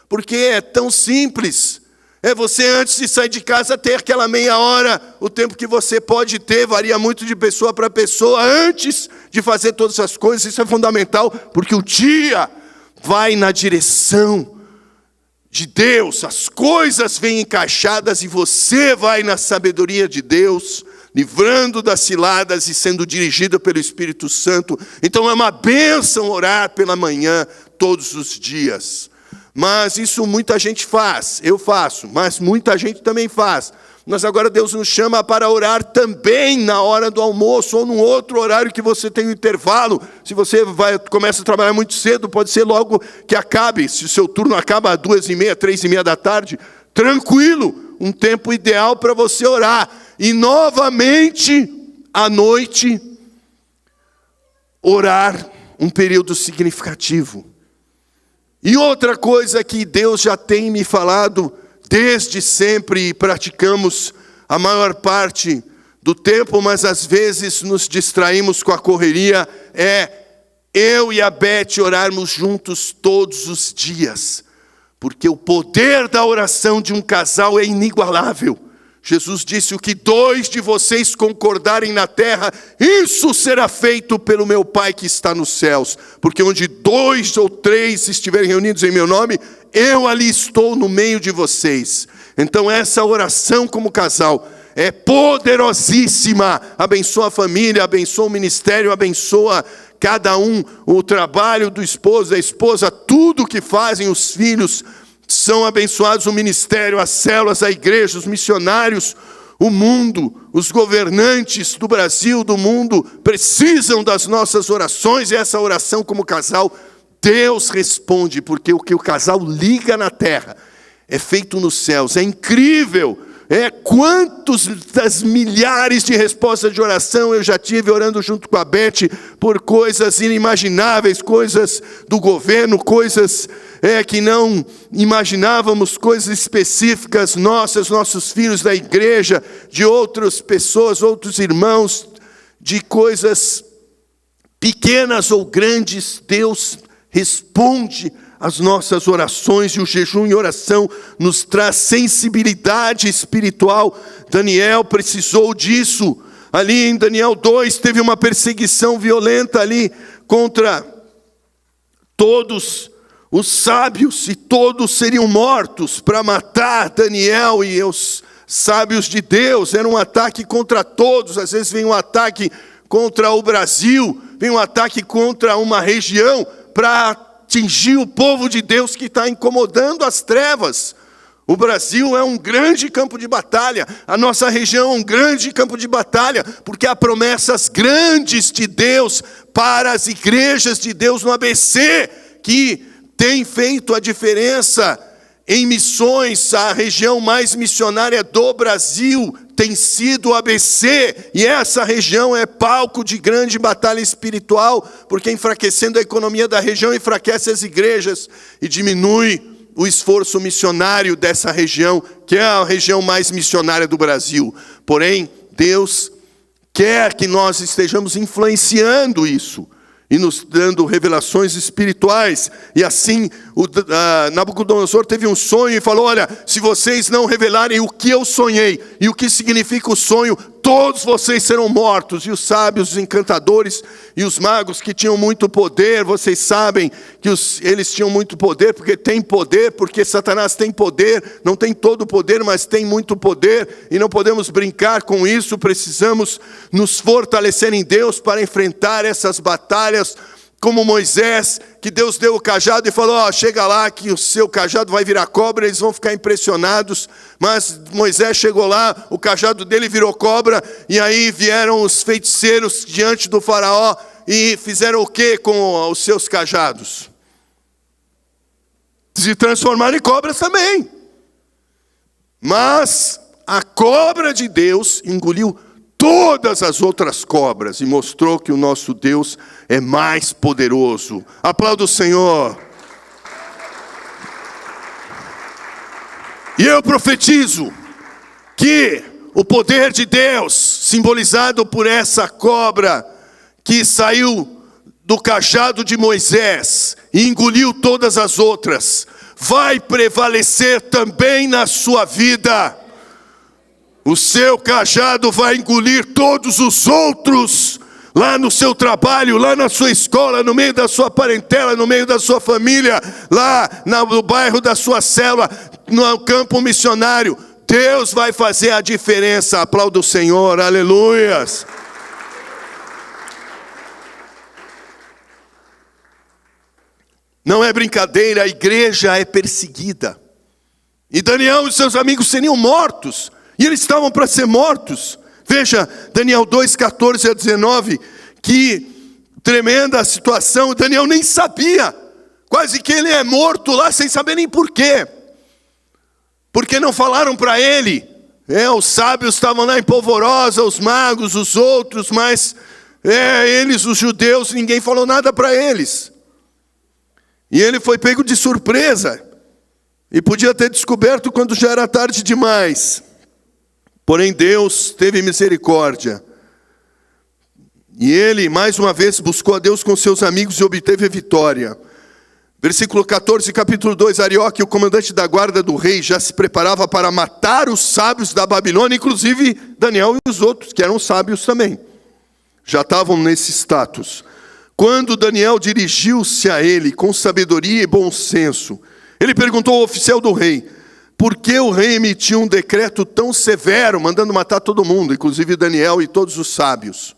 Porque é tão simples. É você, antes de sair de casa, ter aquela meia hora, o tempo que você pode ter, varia muito de pessoa para pessoa, antes de fazer todas essas coisas. Isso é fundamental, porque o dia vai na direção de Deus, as coisas vêm encaixadas e você vai na sabedoria de Deus, livrando das ciladas e sendo dirigido pelo Espírito Santo. Então é uma bênção orar pela manhã todos os dias. Mas isso muita gente faz, eu faço, mas muita gente também faz. Mas agora Deus nos chama para orar também na hora do almoço ou num outro horário que você tem um intervalo. Se você começa a trabalhar muito cedo, pode ser logo que acabe. Se o seu turno acaba às 2h30, 3h30 da tarde, tranquilo, um tempo ideal para você orar. E novamente, à noite, orar um período significativo. E outra coisa que Deus já tem me falado desde sempre, e praticamos a maior parte do tempo, mas às vezes nos distraímos com a correria, eu e a Beth orarmos juntos todos os dias. Porque o poder da oração de um casal é inigualável. Jesus disse, o que 2 de vocês concordarem na terra, isso será feito pelo meu Pai que está nos céus. Porque onde 2 ou 3 estiverem reunidos em meu nome, eu ali estou no meio de vocês. Então essa oração como casal é poderosíssima. Abençoa a família, abençoa o ministério, abençoa cada um, o trabalho do esposo, da esposa, tudo que fazem os filhos. São abençoados o ministério, as células, a igreja, os missionários, o mundo, os governantes do Brasil, do mundo, precisam das nossas orações, e essa oração como casal, Deus responde, porque o que o casal liga na terra é feito nos céus. É incrível, quantos das milhares de respostas de oração eu já tive orando junto com a Beth, por coisas inimagináveis, coisas do governo, coisas que não imaginávamos, coisas específicas nossas, nossos filhos da igreja, de outras pessoas, outros irmãos, de coisas pequenas ou grandes. Deus responde às nossas orações, e o jejum e oração nos traz sensibilidade espiritual. Daniel precisou disso. Ali em Daniel 2 teve uma perseguição violenta ali contra todos os sábios, e todos seriam mortos para matar Daniel e os sábios de Deus. Era um ataque contra todos. Às vezes vem um ataque contra o Brasil, vem um ataque contra uma região para atingir o povo de Deus que está incomodando as trevas. O Brasil é um grande campo de batalha, a nossa região é um grande campo de batalha, porque há promessas grandes de Deus para as igrejas de Deus no ABC, que tem feito a diferença em missões. A região mais missionária do Brasil tem sido o ABC, e essa região é palco de grande batalha espiritual, porque enfraquecendo a economia da região, enfraquece as igrejas e diminui o esforço missionário dessa região, que é a região mais missionária do Brasil. Porém, Deus quer que nós estejamos influenciando isso e nos dando revelações espirituais. E assim, Nabucodonosor teve um sonho e falou: olha, se vocês não revelarem o que eu sonhei e o que significa o sonho, todos vocês serão mortos. E os sábios, os encantadores e os magos que tinham muito poder, vocês sabem que eles tinham muito poder, porque Satanás tem poder, não tem todo o poder, mas tem muito poder, e não podemos brincar com isso. Precisamos nos fortalecer em Deus para enfrentar essas batalhas, como Moisés, que Deus deu o cajado e falou: ó, chega lá que o seu cajado vai virar cobra. Eles vão ficar impressionados. Mas Moisés chegou lá, o cajado dele virou cobra, e aí vieram os feiticeiros diante do faraó e fizeram o que com os seus cajados? Se transformaram em cobras também. Mas a cobra de Deus engoliu todas as outras cobras e mostrou que o nosso Deus é mais poderoso. Aplauda o Senhor. E eu profetizo que o poder de Deus, simbolizado por essa cobra que saiu do cajado de Moisés e engoliu todas as outras, vai prevalecer também na sua vida. O seu cajado vai engolir todos os outros, lá no seu trabalho, lá na sua escola, no meio da sua parentela, no meio da sua família, lá no bairro da sua célula, no campo missionário. Deus vai fazer a diferença. Aplauda o Senhor, aleluias. Não é brincadeira, a igreja é perseguida. E Daniel e seus amigos seriam mortos. E eles estavam para ser mortos. Veja, Daniel 2, 14 a 19, que tremenda a situação. Daniel nem sabia, quase que ele é morto lá sem saber nem por quê. Porque não falaram para ele. Os sábios estavam lá em polvorosa, os magos, os outros, mas eles, os judeus, ninguém falou nada para eles. E ele foi pego de surpresa. E podia ter descoberto quando já era tarde demais. Porém, Deus teve misericórdia. E ele, mais uma vez, buscou a Deus com seus amigos e obteve a vitória. Versículo 14, capítulo 2. Arioque, o comandante da guarda do rei, já se preparava para matar os sábios da Babilônia, inclusive Daniel e os outros, que eram sábios também. Já estavam nesse status. Quando Daniel dirigiu-se a ele com sabedoria e bom senso, ele perguntou ao oficial do rei: por que o rei emitiu um decreto tão severo, mandando matar todo mundo, inclusive Daniel e todos os sábios?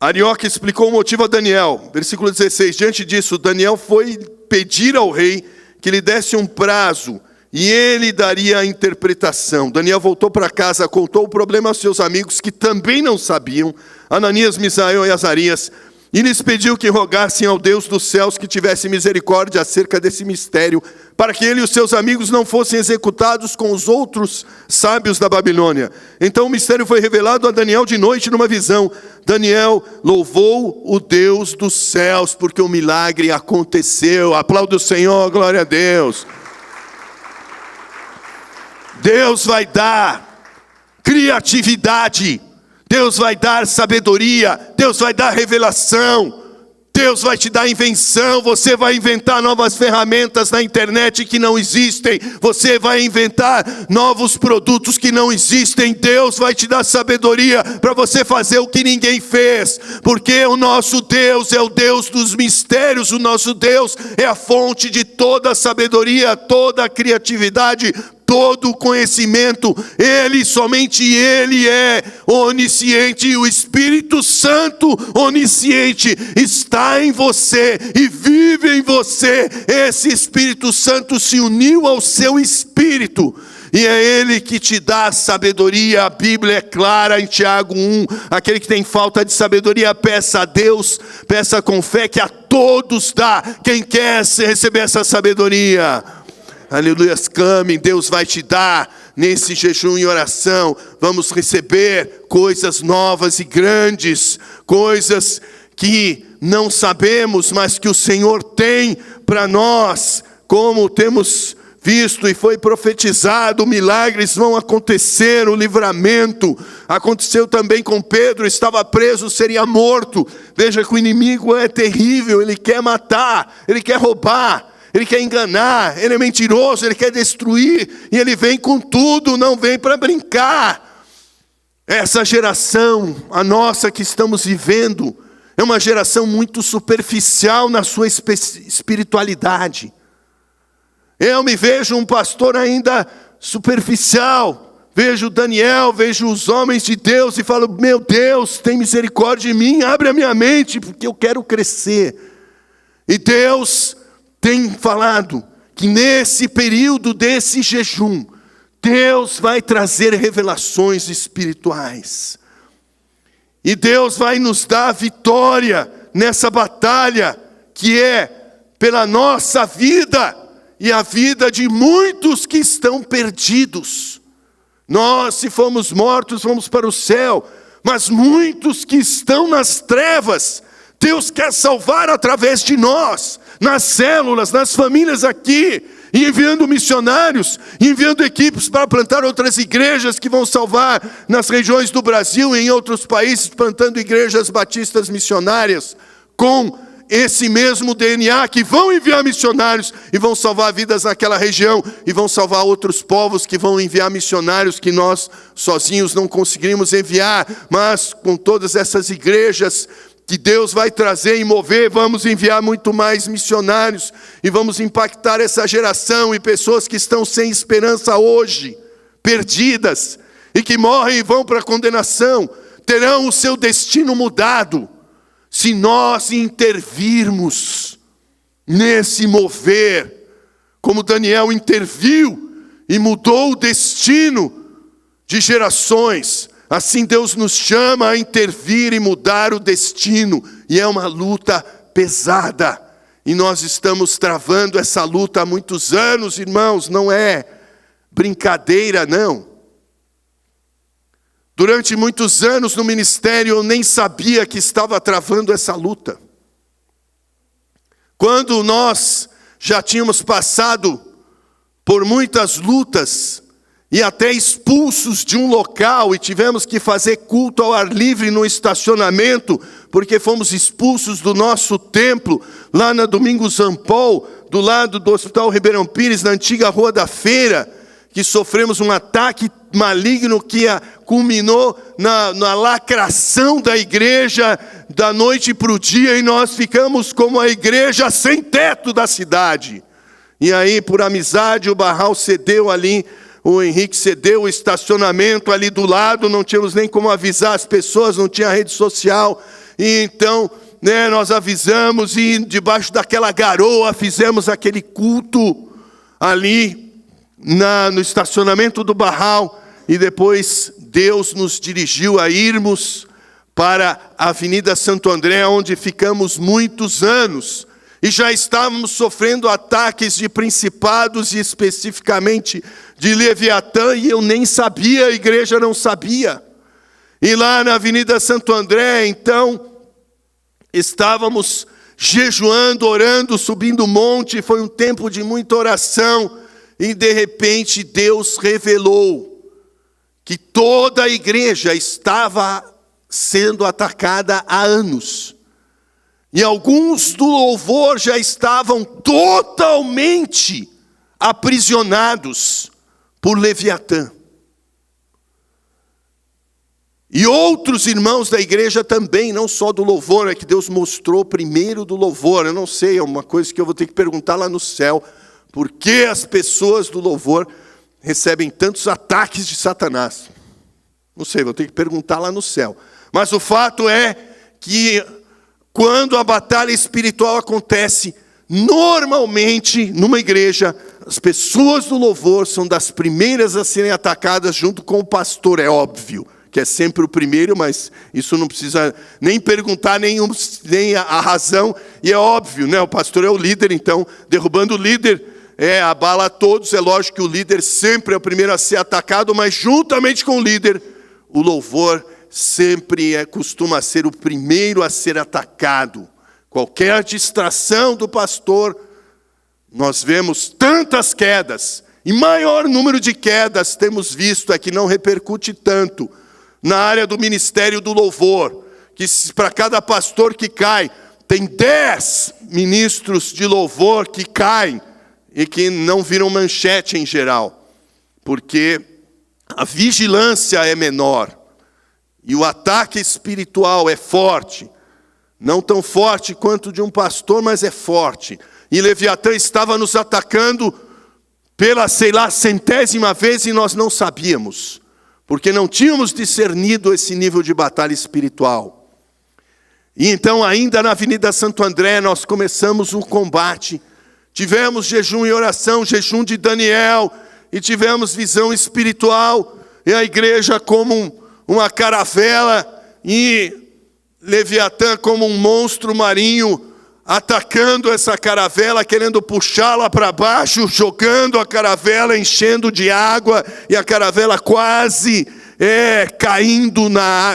Arioque explicou o motivo a Daniel. Versículo 16. Diante disso, Daniel foi pedir ao rei que lhe desse um prazo, e ele daria a interpretação. Daniel voltou para casa, contou o problema aos seus amigos, que também não sabiam, Ananias, Misael e Azarias, e lhes pediu que rogassem ao Deus dos céus que tivesse misericórdia acerca desse mistério, para que ele e os seus amigos não fossem executados com os outros sábios da Babilônia. Então o mistério foi revelado a Daniel de noite numa visão. Daniel louvou o Deus dos céus, porque o milagre aconteceu. Aplauda o Senhor, glória a Deus. Deus vai dar criatividade, Deus vai dar sabedoria, Deus vai dar revelação, Deus vai te dar invenção. Você vai inventar novas ferramentas na internet que não existem, você vai inventar novos produtos que não existem. Deus vai te dar sabedoria para você fazer o que ninguém fez, porque o nosso Deus é o Deus dos mistérios. O nosso Deus é a fonte de toda a sabedoria, toda a criatividade, todo o conhecimento. Ele, somente Ele é onisciente, e o Espírito Santo onisciente está em você e vive em você. Esse Espírito Santo se uniu ao seu espírito, e é Ele que te dá sabedoria. A Bíblia é clara em Tiago 1, aquele que tem falta de sabedoria, peça a Deus, peça com fé, que a todos dá, quem quer receber essa sabedoria. Aleluia, clame, Deus vai te dar. Nesse jejum e oração, vamos receber coisas novas e grandes, coisas que não sabemos, mas que o Senhor tem para nós, como temos visto e foi profetizado, milagres vão acontecer, o livramento. Aconteceu também com Pedro, estava preso, seria morto. Veja que o inimigo é terrível, ele quer matar, ele quer roubar, ele quer enganar, ele é mentiroso, ele quer destruir, e ele vem com tudo, não vem para brincar. Essa geração, a nossa que estamos vivendo, é uma geração muito superficial na sua espiritualidade. Eu me vejo um pastor ainda superficial, vejo Daniel, vejo os homens de Deus e falo, meu Deus, tem misericórdia de mim, abre a minha mente, porque eu quero crescer. E Deus tem falado que nesse período desse jejum, Deus vai trazer revelações espirituais. E Deus vai nos dar vitória nessa batalha, que é pela nossa vida e a vida de muitos que estão perdidos. Nós, se fomos mortos, vamos para o céu, mas muitos que estão nas trevas, Deus quer salvar através de nós, nas células, nas famílias aqui, e enviando missionários, enviando equipes para plantar outras igrejas que vão salvar nas regiões do Brasil e em outros países, plantando igrejas batistas missionárias, com esse mesmo DNA, que vão enviar missionários e vão salvar vidas naquela região, e vão salvar outros povos que vão enviar missionários que nós sozinhos não conseguiríamos enviar, mas com todas essas igrejas que Deus vai trazer e mover, vamos enviar muito mais missionários, e vamos impactar essa geração, e pessoas que estão sem esperança hoje, perdidas, e que morrem e vão para a condenação, terão o seu destino mudado, se nós intervirmos nesse mover, como Daniel interviu e mudou o destino de gerações. Assim Deus nos chama a intervir e mudar o destino, e é uma luta pesada, e nós estamos travando essa luta há muitos anos, irmãos, não é brincadeira não. Durante muitos anos no ministério eu nem sabia que estava travando essa luta. Quando nós já tínhamos passado por muitas lutas, e até expulsos de um local, e tivemos que fazer culto ao ar livre no estacionamento, porque fomos expulsos do nosso templo, lá na Domingos Zampol, do lado do Hospital Ribeirão Pires, na antiga Rua da Feira, que sofremos um ataque maligno que culminou na lacração da igreja da noite para o dia, e nós ficamos como a igreja sem teto da cidade. E aí, por amizade, o Barral cedeu ali, o Henrique cedeu o estacionamento ali do lado, não tínhamos nem como avisar as pessoas, não tinha rede social, e então nós avisamos, e debaixo daquela garoa fizemos aquele culto ali no estacionamento do Barral, e depois Deus nos dirigiu a irmos para a Avenida Santo André, onde ficamos muitos anos, e já estávamos sofrendo ataques de principados, e especificamente de Leviatã, e eu nem sabia, a igreja não sabia. E lá na Avenida Santo André, então, estávamos jejuando, orando, subindo o monte, foi um tempo de muita oração, e de repente Deus revelou que toda a igreja estava sendo atacada há anos. E alguns do louvor já estavam totalmente aprisionados por Leviatã. E outros irmãos da igreja também, não só do louvor, é que Deus mostrou primeiro do louvor. Eu não sei, é uma coisa que eu vou ter que perguntar lá no céu. Por que as pessoas do louvor recebem tantos ataques de Satanás? Não sei, vou ter que perguntar lá no céu. Mas o fato é que quando a batalha espiritual acontece, normalmente numa igreja, as pessoas do louvor são das primeiras a serem atacadas junto com o pastor, é óbvio, que é sempre o primeiro, mas isso não precisa nem perguntar nem a razão, e é óbvio, né? O pastor é o líder, então derrubando o líder abala a todos. É lógico que o líder sempre é o primeiro a ser atacado, mas juntamente com o líder, o louvor sempre costuma ser o primeiro a ser atacado. Qualquer distração do pastor nós vemos tantas quedas, e maior número de quedas temos visto é que não repercute tanto na área do ministério do louvor, que para cada pastor que cai, tem 10 ministros de louvor que caem e que não viram manchete em geral, porque a vigilância é menor e o ataque espiritual é forte, não tão forte quanto de um pastor, mas é forte. E Leviatã estava nos atacando pela, centésima vez e nós não sabíamos, porque não tínhamos discernido esse nível de batalha espiritual. E então, ainda na Avenida Santo André, nós começamos um combate. Tivemos jejum e oração, jejum de Daniel, e tivemos visão espiritual, e a igreja como uma caravela, e Leviatã como um monstro marinho, atacando essa caravela, querendo puxá-la para baixo, jogando a caravela, enchendo de água, e a caravela quase caindo,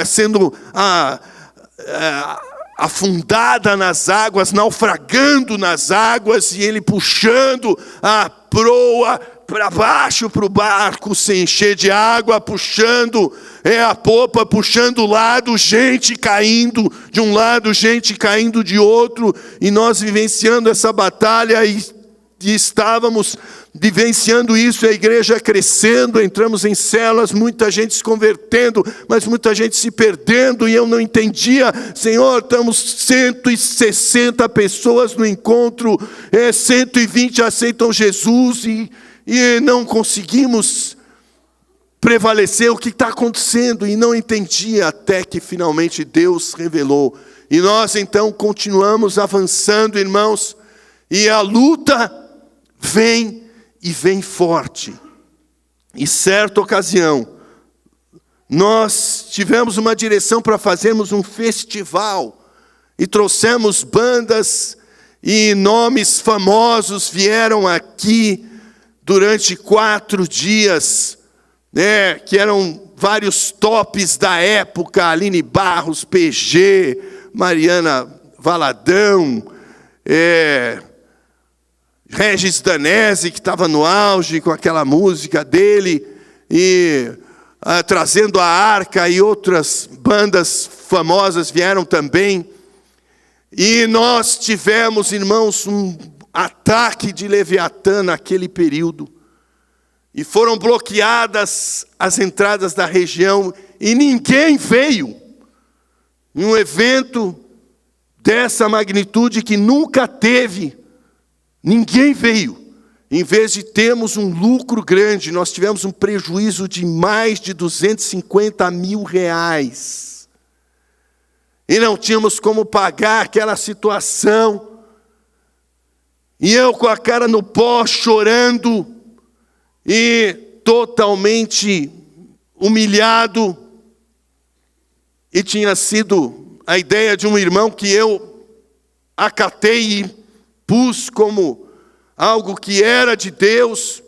sendo afundada nas águas, naufragando nas águas, e ele puxando a proa para baixo, para o barco se encher de água, puxando a popa, puxando o lado, gente caindo de um lado, gente caindo de outro, e nós vivenciando essa batalha, e estávamos vivenciando isso, a igreja crescendo, entramos em células, muita gente se convertendo, mas muita gente se perdendo, e eu não entendia, Senhor, estamos 160 pessoas no encontro, 120 aceitam Jesus, e não conseguimos prevalecer. O que está acontecendo? E não entendia, até que finalmente Deus revelou. E nós então continuamos avançando, irmãos, e a luta vem e vem forte. E certa ocasião, nós tivemos uma direção para fazermos um festival, e trouxemos bandas, e nomes famosos vieram aqui, durante 4 dias, que eram vários tops da época, Aline Barros, PG, Mariana Valadão, Regis Danese, que estava no auge com aquela música dele, e trazendo a Arca, e outras bandas famosas vieram também. E nós tivemos, irmãos, um ataque de Leviatã naquele período, e foram bloqueadas as entradas da região, e ninguém veio em um evento dessa magnitude que nunca teve, ninguém veio. Em vez de termos um lucro grande, nós tivemos um prejuízo de mais de 250 mil reais, e não tínhamos como pagar aquela situação. E eu com a cara no pó, chorando, e totalmente humilhado. E tinha sido a ideia de um irmão que eu acatei e pus como algo que era de Deus.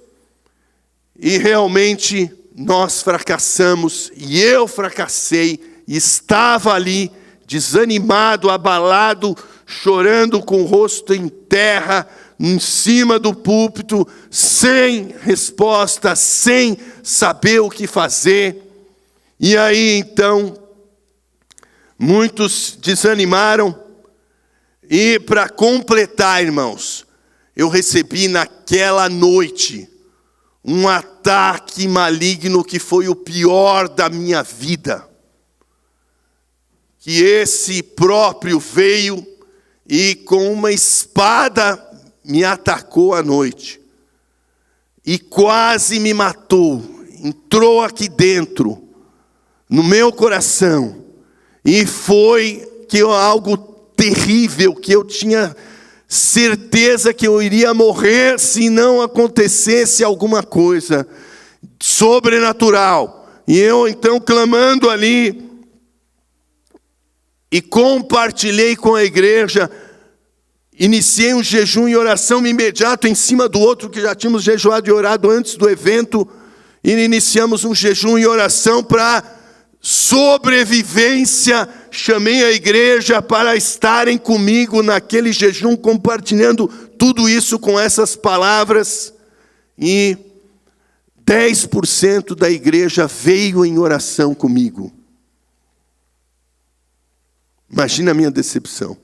E realmente nós fracassamos, e eu fracassei, e estava ali, desanimado, abalado, chorando com o rosto em terra, em cima do púlpito, sem resposta, sem saber o que fazer. E aí então, muitos desanimaram, e para completar, irmãos, eu recebi naquela noite um ataque maligno que foi o pior da minha vida. Que esse próprio veio e com uma espada me atacou à noite, e quase me matou, entrou aqui dentro, no meu coração, e foi algo terrível, que eu tinha certeza que eu iria morrer se não acontecesse alguma coisa sobrenatural. E eu então clamando ali, e compartilhei com a igreja, iniciei um jejum e oração imediato em cima do outro, que já tínhamos jejuado e orado antes do evento, e iniciamos um jejum e oração para sobrevivência chamei a igreja para estarem comigo naquele jejum, compartilhando tudo isso com essas palavras. E 10% da igreja veio em oração comigo. Imagina a minha decepção.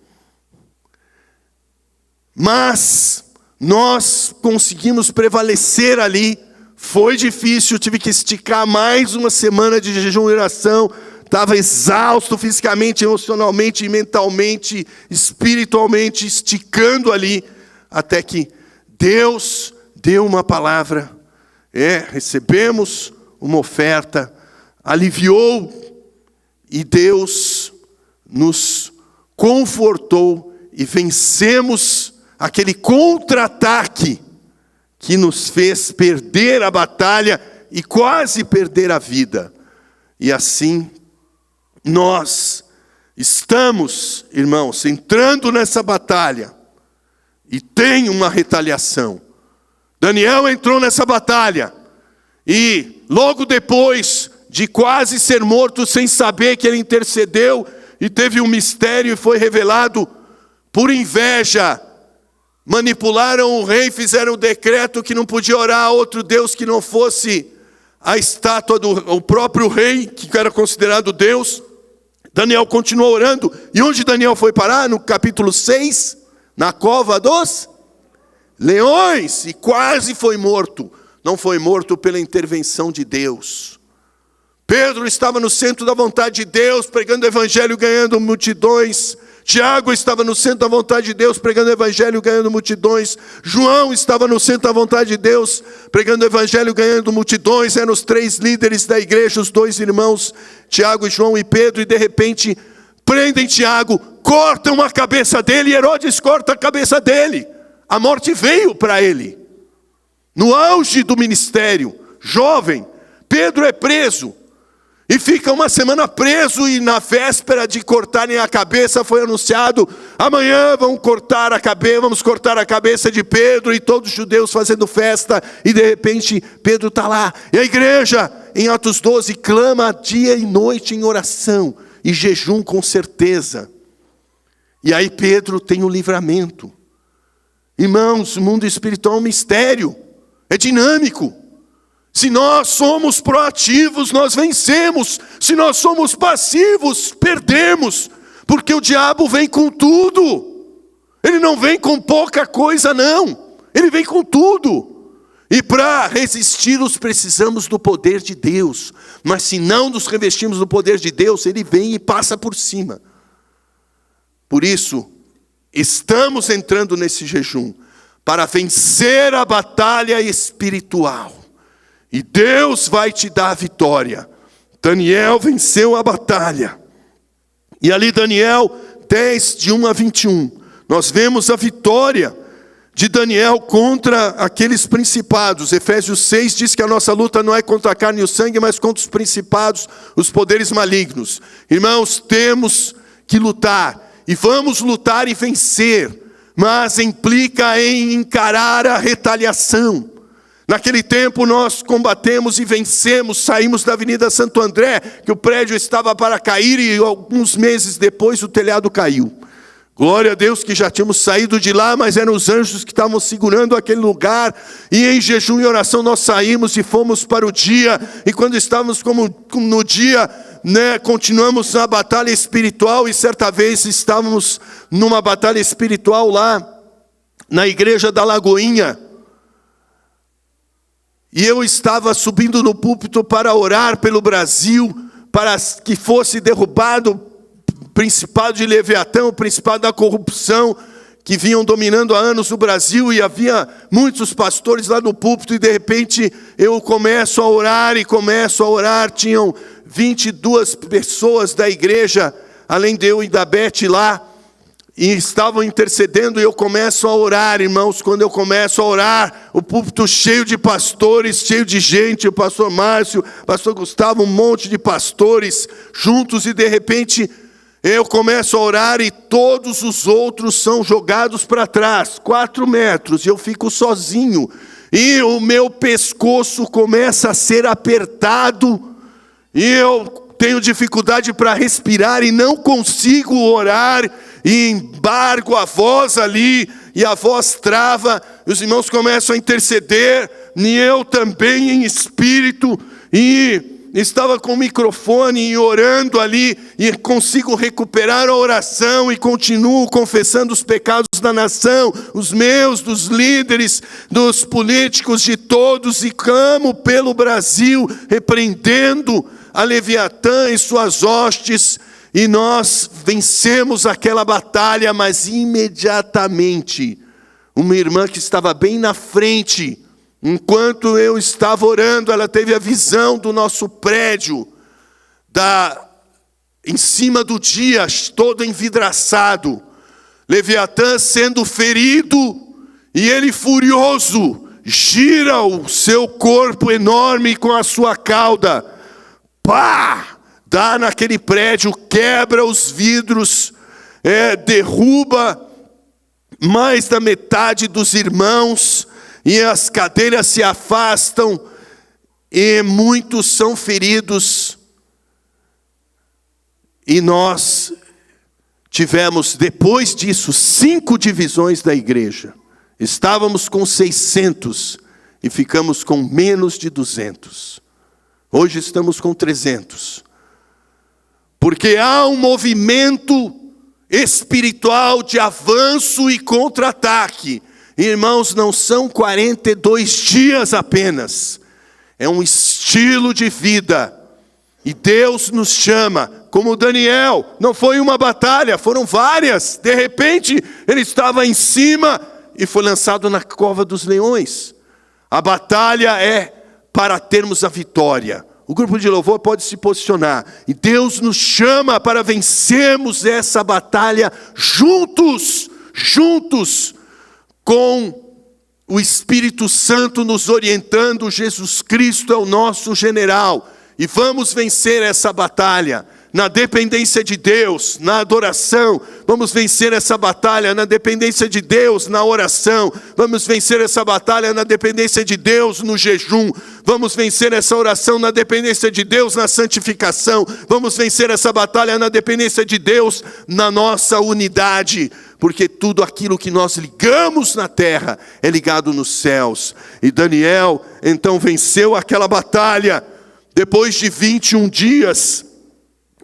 Mas nós conseguimos prevalecer ali. Foi difícil, tive que esticar mais uma semana de jejum e oração. Estava exausto fisicamente, emocionalmente, mentalmente, espiritualmente, esticando ali, até que Deus deu uma palavra. Recebemos uma oferta, aliviou, e Deus nos confortou e vencemos aquele contra-ataque que nos fez perder a batalha e quase perder a vida. E assim, nós estamos, irmãos, entrando nessa batalha, e tem uma retaliação. Daniel entrou nessa batalha, e logo depois de quase ser morto, sem saber que ele intercedeu, e teve um mistério e foi revelado, por inveja, manipularam o rei, fizeram um decreto que não podia orar a outro Deus que não fosse a estátua do próprio rei, que era considerado Deus. Daniel continuou orando. E onde Daniel foi parar? No capítulo 6, na cova dos leões. E quase foi morto. Não foi morto pela intervenção de Deus. Pedro estava no centro da vontade de Deus, pregando o evangelho, ganhando multidões. Tiago estava no centro da vontade de Deus, pregando o evangelho, ganhando multidões. João estava no centro da vontade de Deus, pregando o evangelho, ganhando multidões. Eram os 3 líderes da igreja, os 2 irmãos, Tiago, João e Pedro. E de repente, prendem Tiago, cortam a cabeça dele, e Herodes corta a cabeça dele. A morte veio para ele. No auge do ministério, jovem, Pedro é preso. E fica uma semana preso, e na véspera de cortarem a cabeça foi anunciado: amanhã vamos cortar a cabeça de Pedro, e todos os judeus fazendo festa. E de repente Pedro está lá, e a igreja em Atos 12 clama dia e noite em oração e jejum com certeza. E aí Pedro tem um livramento. Irmãos, o mundo espiritual é um mistério, é dinâmico. Se nós somos proativos, nós vencemos. Se nós somos passivos, perdemos. Porque o diabo vem com tudo. Ele não vem com pouca coisa, não. Ele vem com tudo. E para resisti-los, precisamos do poder de Deus. Mas se não nos revestimos do poder de Deus, ele vem e passa por cima. Por isso, estamos entrando nesse jejum para vencer a batalha espiritual. E Deus vai te dar a vitória. Daniel venceu a batalha. E ali Daniel 10, de 1 a 21. Nós vemos a vitória de Daniel contra aqueles principados. Efésios 6 diz que a nossa luta não é contra a carne e o sangue, mas contra os principados, os poderes malignos. Irmãos, temos que lutar. E vamos lutar e vencer. Mas implica em encarar a retaliação. Naquele tempo nós combatemos e vencemos, saímos da Avenida Santo André, que o prédio estava para cair, e alguns meses depois o telhado caiu. Glória a Deus que já tínhamos saído de lá, mas eram os anjos que estavam segurando aquele lugar. E em jejum e oração nós saímos e fomos para o dia. E quando estávamos como no dia, continuamos na batalha espiritual. E certa vez estávamos numa batalha espiritual lá na igreja da Lagoinha. E eu estava subindo no púlpito para orar pelo Brasil, para que fosse derrubado o principado de Leviatã, o principado da corrupção, que vinham dominando há anos o Brasil, e havia muitos pastores lá no púlpito, e de repente eu começo a orar, tinham 22 pessoas da igreja, além de eu e da Beth lá, e estavam intercedendo, e eu começo a orar, irmãos. Quando eu começo a orar, o púlpito cheio de pastores, cheio de gente, o pastor Márcio, o pastor Gustavo, um monte de pastores juntos, e de repente eu começo a orar, e todos os outros são jogados para trás, 4 metros, e eu fico sozinho, e o meu pescoço começa a ser apertado, e eu tenho dificuldade para respirar e não consigo orar, e embargo a voz ali, e a voz trava, e os irmãos começam a interceder, e eu também em espírito, e estava com o microfone e orando ali, e consigo recuperar a oração, e continuo confessando os pecados da nação, os meus, dos líderes, dos políticos, de todos, e clamo pelo Brasil, repreendendo a Leviatã e suas hostes, e nós vencemos aquela batalha, mas imediatamente, uma irmã que estava bem na frente, enquanto eu estava orando, ela teve a visão do nosso prédio, em cima do dia, todo envidraçado, Leviatã sendo ferido, e ele furioso, gira o seu corpo enorme com a sua cauda, pá! Dá naquele prédio, quebra os vidros, derruba mais da metade dos irmãos, e as cadeiras se afastam, e muitos são feridos. E nós tivemos, depois disso, 5 divisões da igreja. Estávamos com 600 e ficamos com menos de 200. Hoje estamos com 300. Porque há um movimento espiritual de avanço e contra-ataque. Irmãos, não são 42 dias apenas. É um estilo de vida. E Deus nos chama, como Daniel. Não foi uma batalha, foram várias. De repente, ele estava em cima e foi lançado na cova dos leões. A batalha é para termos a vitória. O grupo de louvor pode se posicionar. E Deus nos chama para vencermos essa batalha juntos, com o Espírito Santo nos orientando. Jesus Cristo é o nosso general. E vamos vencer essa batalha na dependência de Deus, na adoração. Vamos vencer essa batalha na dependência de Deus, na oração. Vamos vencer essa batalha na dependência de Deus, no jejum. Vamos vencer essa oração na dependência de Deus, na santificação. Vamos vencer essa batalha na dependência de Deus, na nossa unidade. Porque tudo aquilo que nós ligamos na terra é ligado nos céus. E Daniel então venceu aquela batalha. Depois de 21 dias,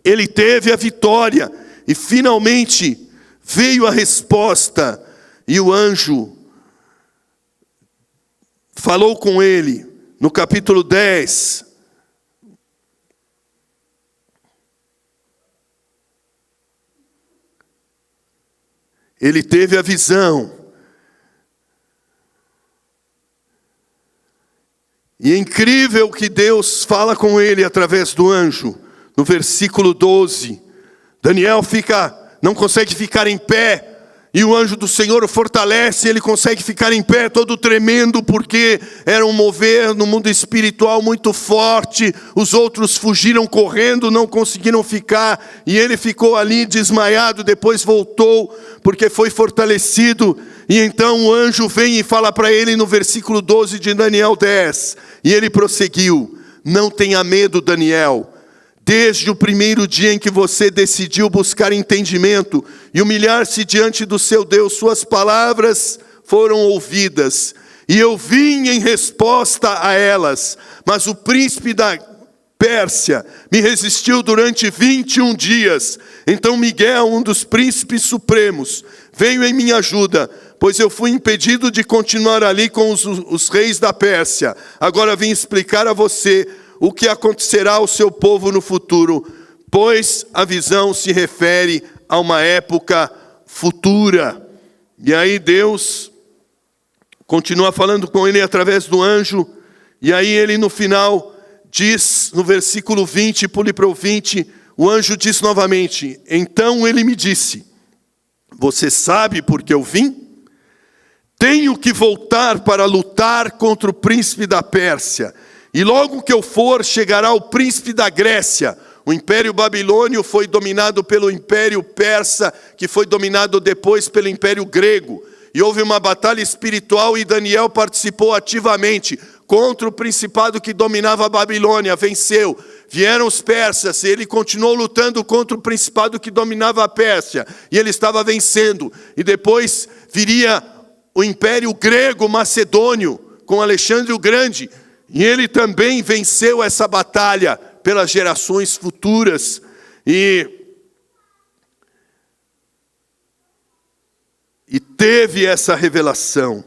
ele teve a vitória, e finalmente veio a resposta, e o anjo falou com ele, no capítulo 10, ele teve a visão, e é incrível que Deus fala com ele através do anjo. No versículo 12, Daniel não consegue ficar em pé, e o anjo do Senhor o fortalece, ele consegue ficar em pé todo tremendo, porque era um mover no mundo espiritual muito forte. Os outros fugiram correndo, não conseguiram ficar, e ele ficou ali desmaiado, depois voltou, porque foi fortalecido. E então o anjo vem e fala para ele no versículo 12 de Daniel 10, e ele prosseguiu: não tenha medo, Daniel. Desde o primeiro dia em que você decidiu buscar entendimento e humilhar-se diante do seu Deus, suas palavras foram ouvidas, e eu vim em resposta a elas. Mas o príncipe da Pérsia me resistiu durante 21 dias. Então Miguel, um dos príncipes supremos, veio em minha ajuda, pois eu fui impedido de continuar ali com os reis da Pérsia. Agora vim explicar a você o que acontecerá ao seu povo no futuro, pois a visão se refere a uma época futura. E aí Deus continua falando com ele através do anjo, e aí ele no final diz, no versículo 20, pule para o 20, o anjo diz novamente: então ele me disse, você sabe por que eu vim? Tenho que voltar para lutar contra o príncipe da Pérsia. E logo que eu for, chegará o príncipe da Grécia. O Império Babilônio foi dominado pelo Império Persa, que foi dominado depois pelo Império Grego. E houve uma batalha espiritual, e Daniel participou ativamente contra o principado que dominava a Babilônia. Venceu. vieram os persas, ele continuou lutando contra o principado que dominava a Pérsia, e ele estava vencendo. E depois viria o Império Grego Macedônio, com Alexandre o Grande, e ele também venceu essa batalha pelas gerações futuras. E teve essa revelação.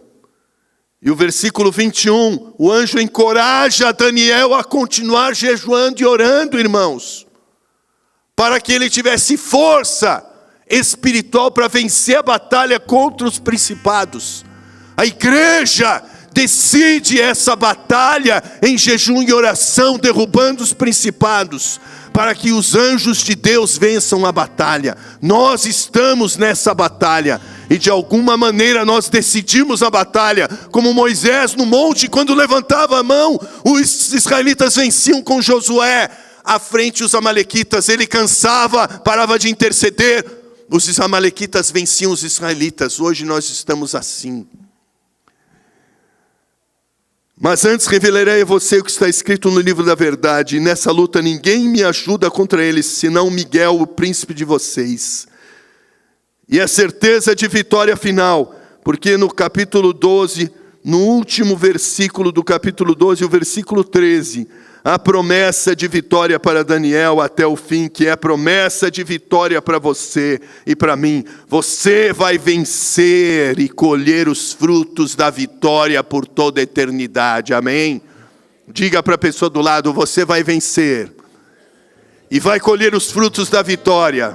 E o versículo 21, o anjo encoraja Daniel a continuar jejuando e orando, irmãos, para que ele tivesse força espiritual para vencer a batalha contra os principados. A igreja decide essa batalha em jejum e oração, derrubando os principados, para que os anjos de Deus vençam a batalha. Nós estamos nessa batalha, e de alguma maneira nós decidimos a batalha, como Moisés no monte, quando levantava a mão, os israelitas venciam com Josué, à frente os amalequitas, ele cansava, parava de interceder, os amalequitas venciam os israelitas. Hoje nós estamos assim. Mas antes revelarei a você o que está escrito no livro da verdade, e nessa luta ninguém me ajuda contra eles, senão Miguel, o príncipe de vocês. E a certeza de vitória final, porque no capítulo 12, no último versículo do capítulo 12, o versículo 13, a promessa de vitória para Daniel até o fim, que é a promessa de vitória para você e para mim. Você vai vencer e colher os frutos da vitória por toda a eternidade, amém? Diga para a pessoa do lado, você vai vencer e vai colher os frutos da vitória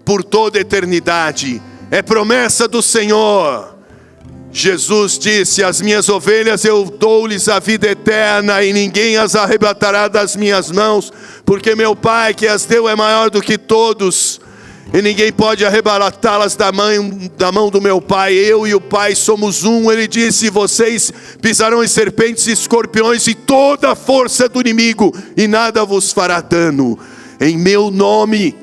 por toda a eternidade. É promessa do Senhor. Jesus disse, as minhas ovelhas eu dou-lhes a vida eterna, e ninguém as arrebatará das minhas mãos, porque meu Pai que as deu é maior do que todos, e ninguém pode arrebatá-las da mão do meu Pai. Eu e o Pai somos um. Ele disse, vocês pisarão em serpentes e escorpiões e toda a força do inimigo, e nada vos fará dano. Em meu nome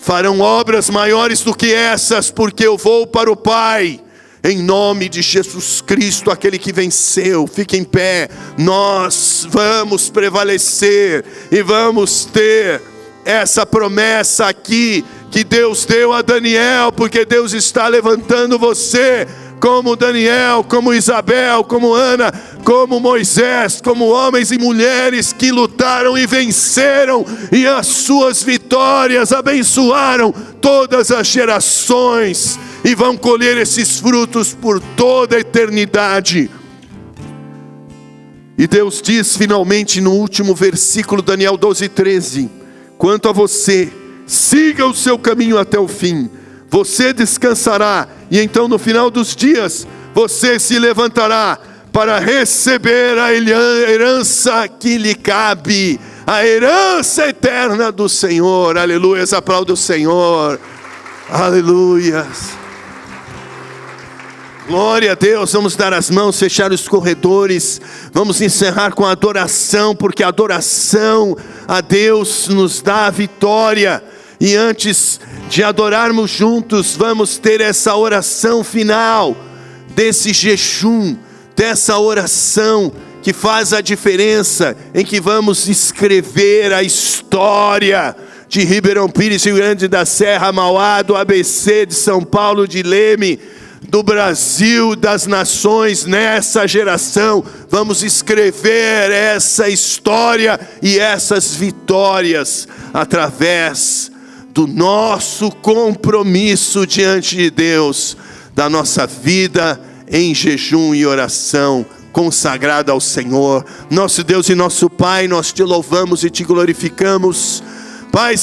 farão obras maiores do que essas, porque eu vou para o Pai, em nome de Jesus Cristo, aquele que venceu. Fique em pé, nós vamos prevalecer, e vamos ter essa promessa aqui, que Deus deu a Daniel, porque Deus está levantando você, como Daniel, como Isabel, como Ana, como Moisés, como homens e mulheres que lutaram e venceram, e as suas vitórias abençoaram todas as gerações, e vão colher esses frutos por toda a eternidade. E Deus diz finalmente no último versículo, Daniel 12:13, quanto a você, siga o seu caminho até o fim, você descansará, e então no final dos dias, você se levantará para receber a herança que lhe cabe, a herança eterna do Senhor. Aleluias, aplauda o Senhor, aleluias. Glória a Deus. Vamos dar as mãos, fechar os corredores, vamos encerrar com a adoração, porque a adoração a Deus nos dá a vitória. E antes de adorarmos juntos, vamos ter essa oração final, desse jejum, dessa oração que faz a diferença, em que vamos escrever a história de Ribeirão Pires, Rio Grande da Serra, Mauá, do ABC, de São Paulo, de Leme, do Brasil, das nações. Nessa geração vamos escrever essa história e essas vitórias através do nosso compromisso diante de Deus, da nossa vida em jejum e oração consagrada ao Senhor. Nosso Deus e nosso Pai, nós te louvamos e te glorificamos, Pai.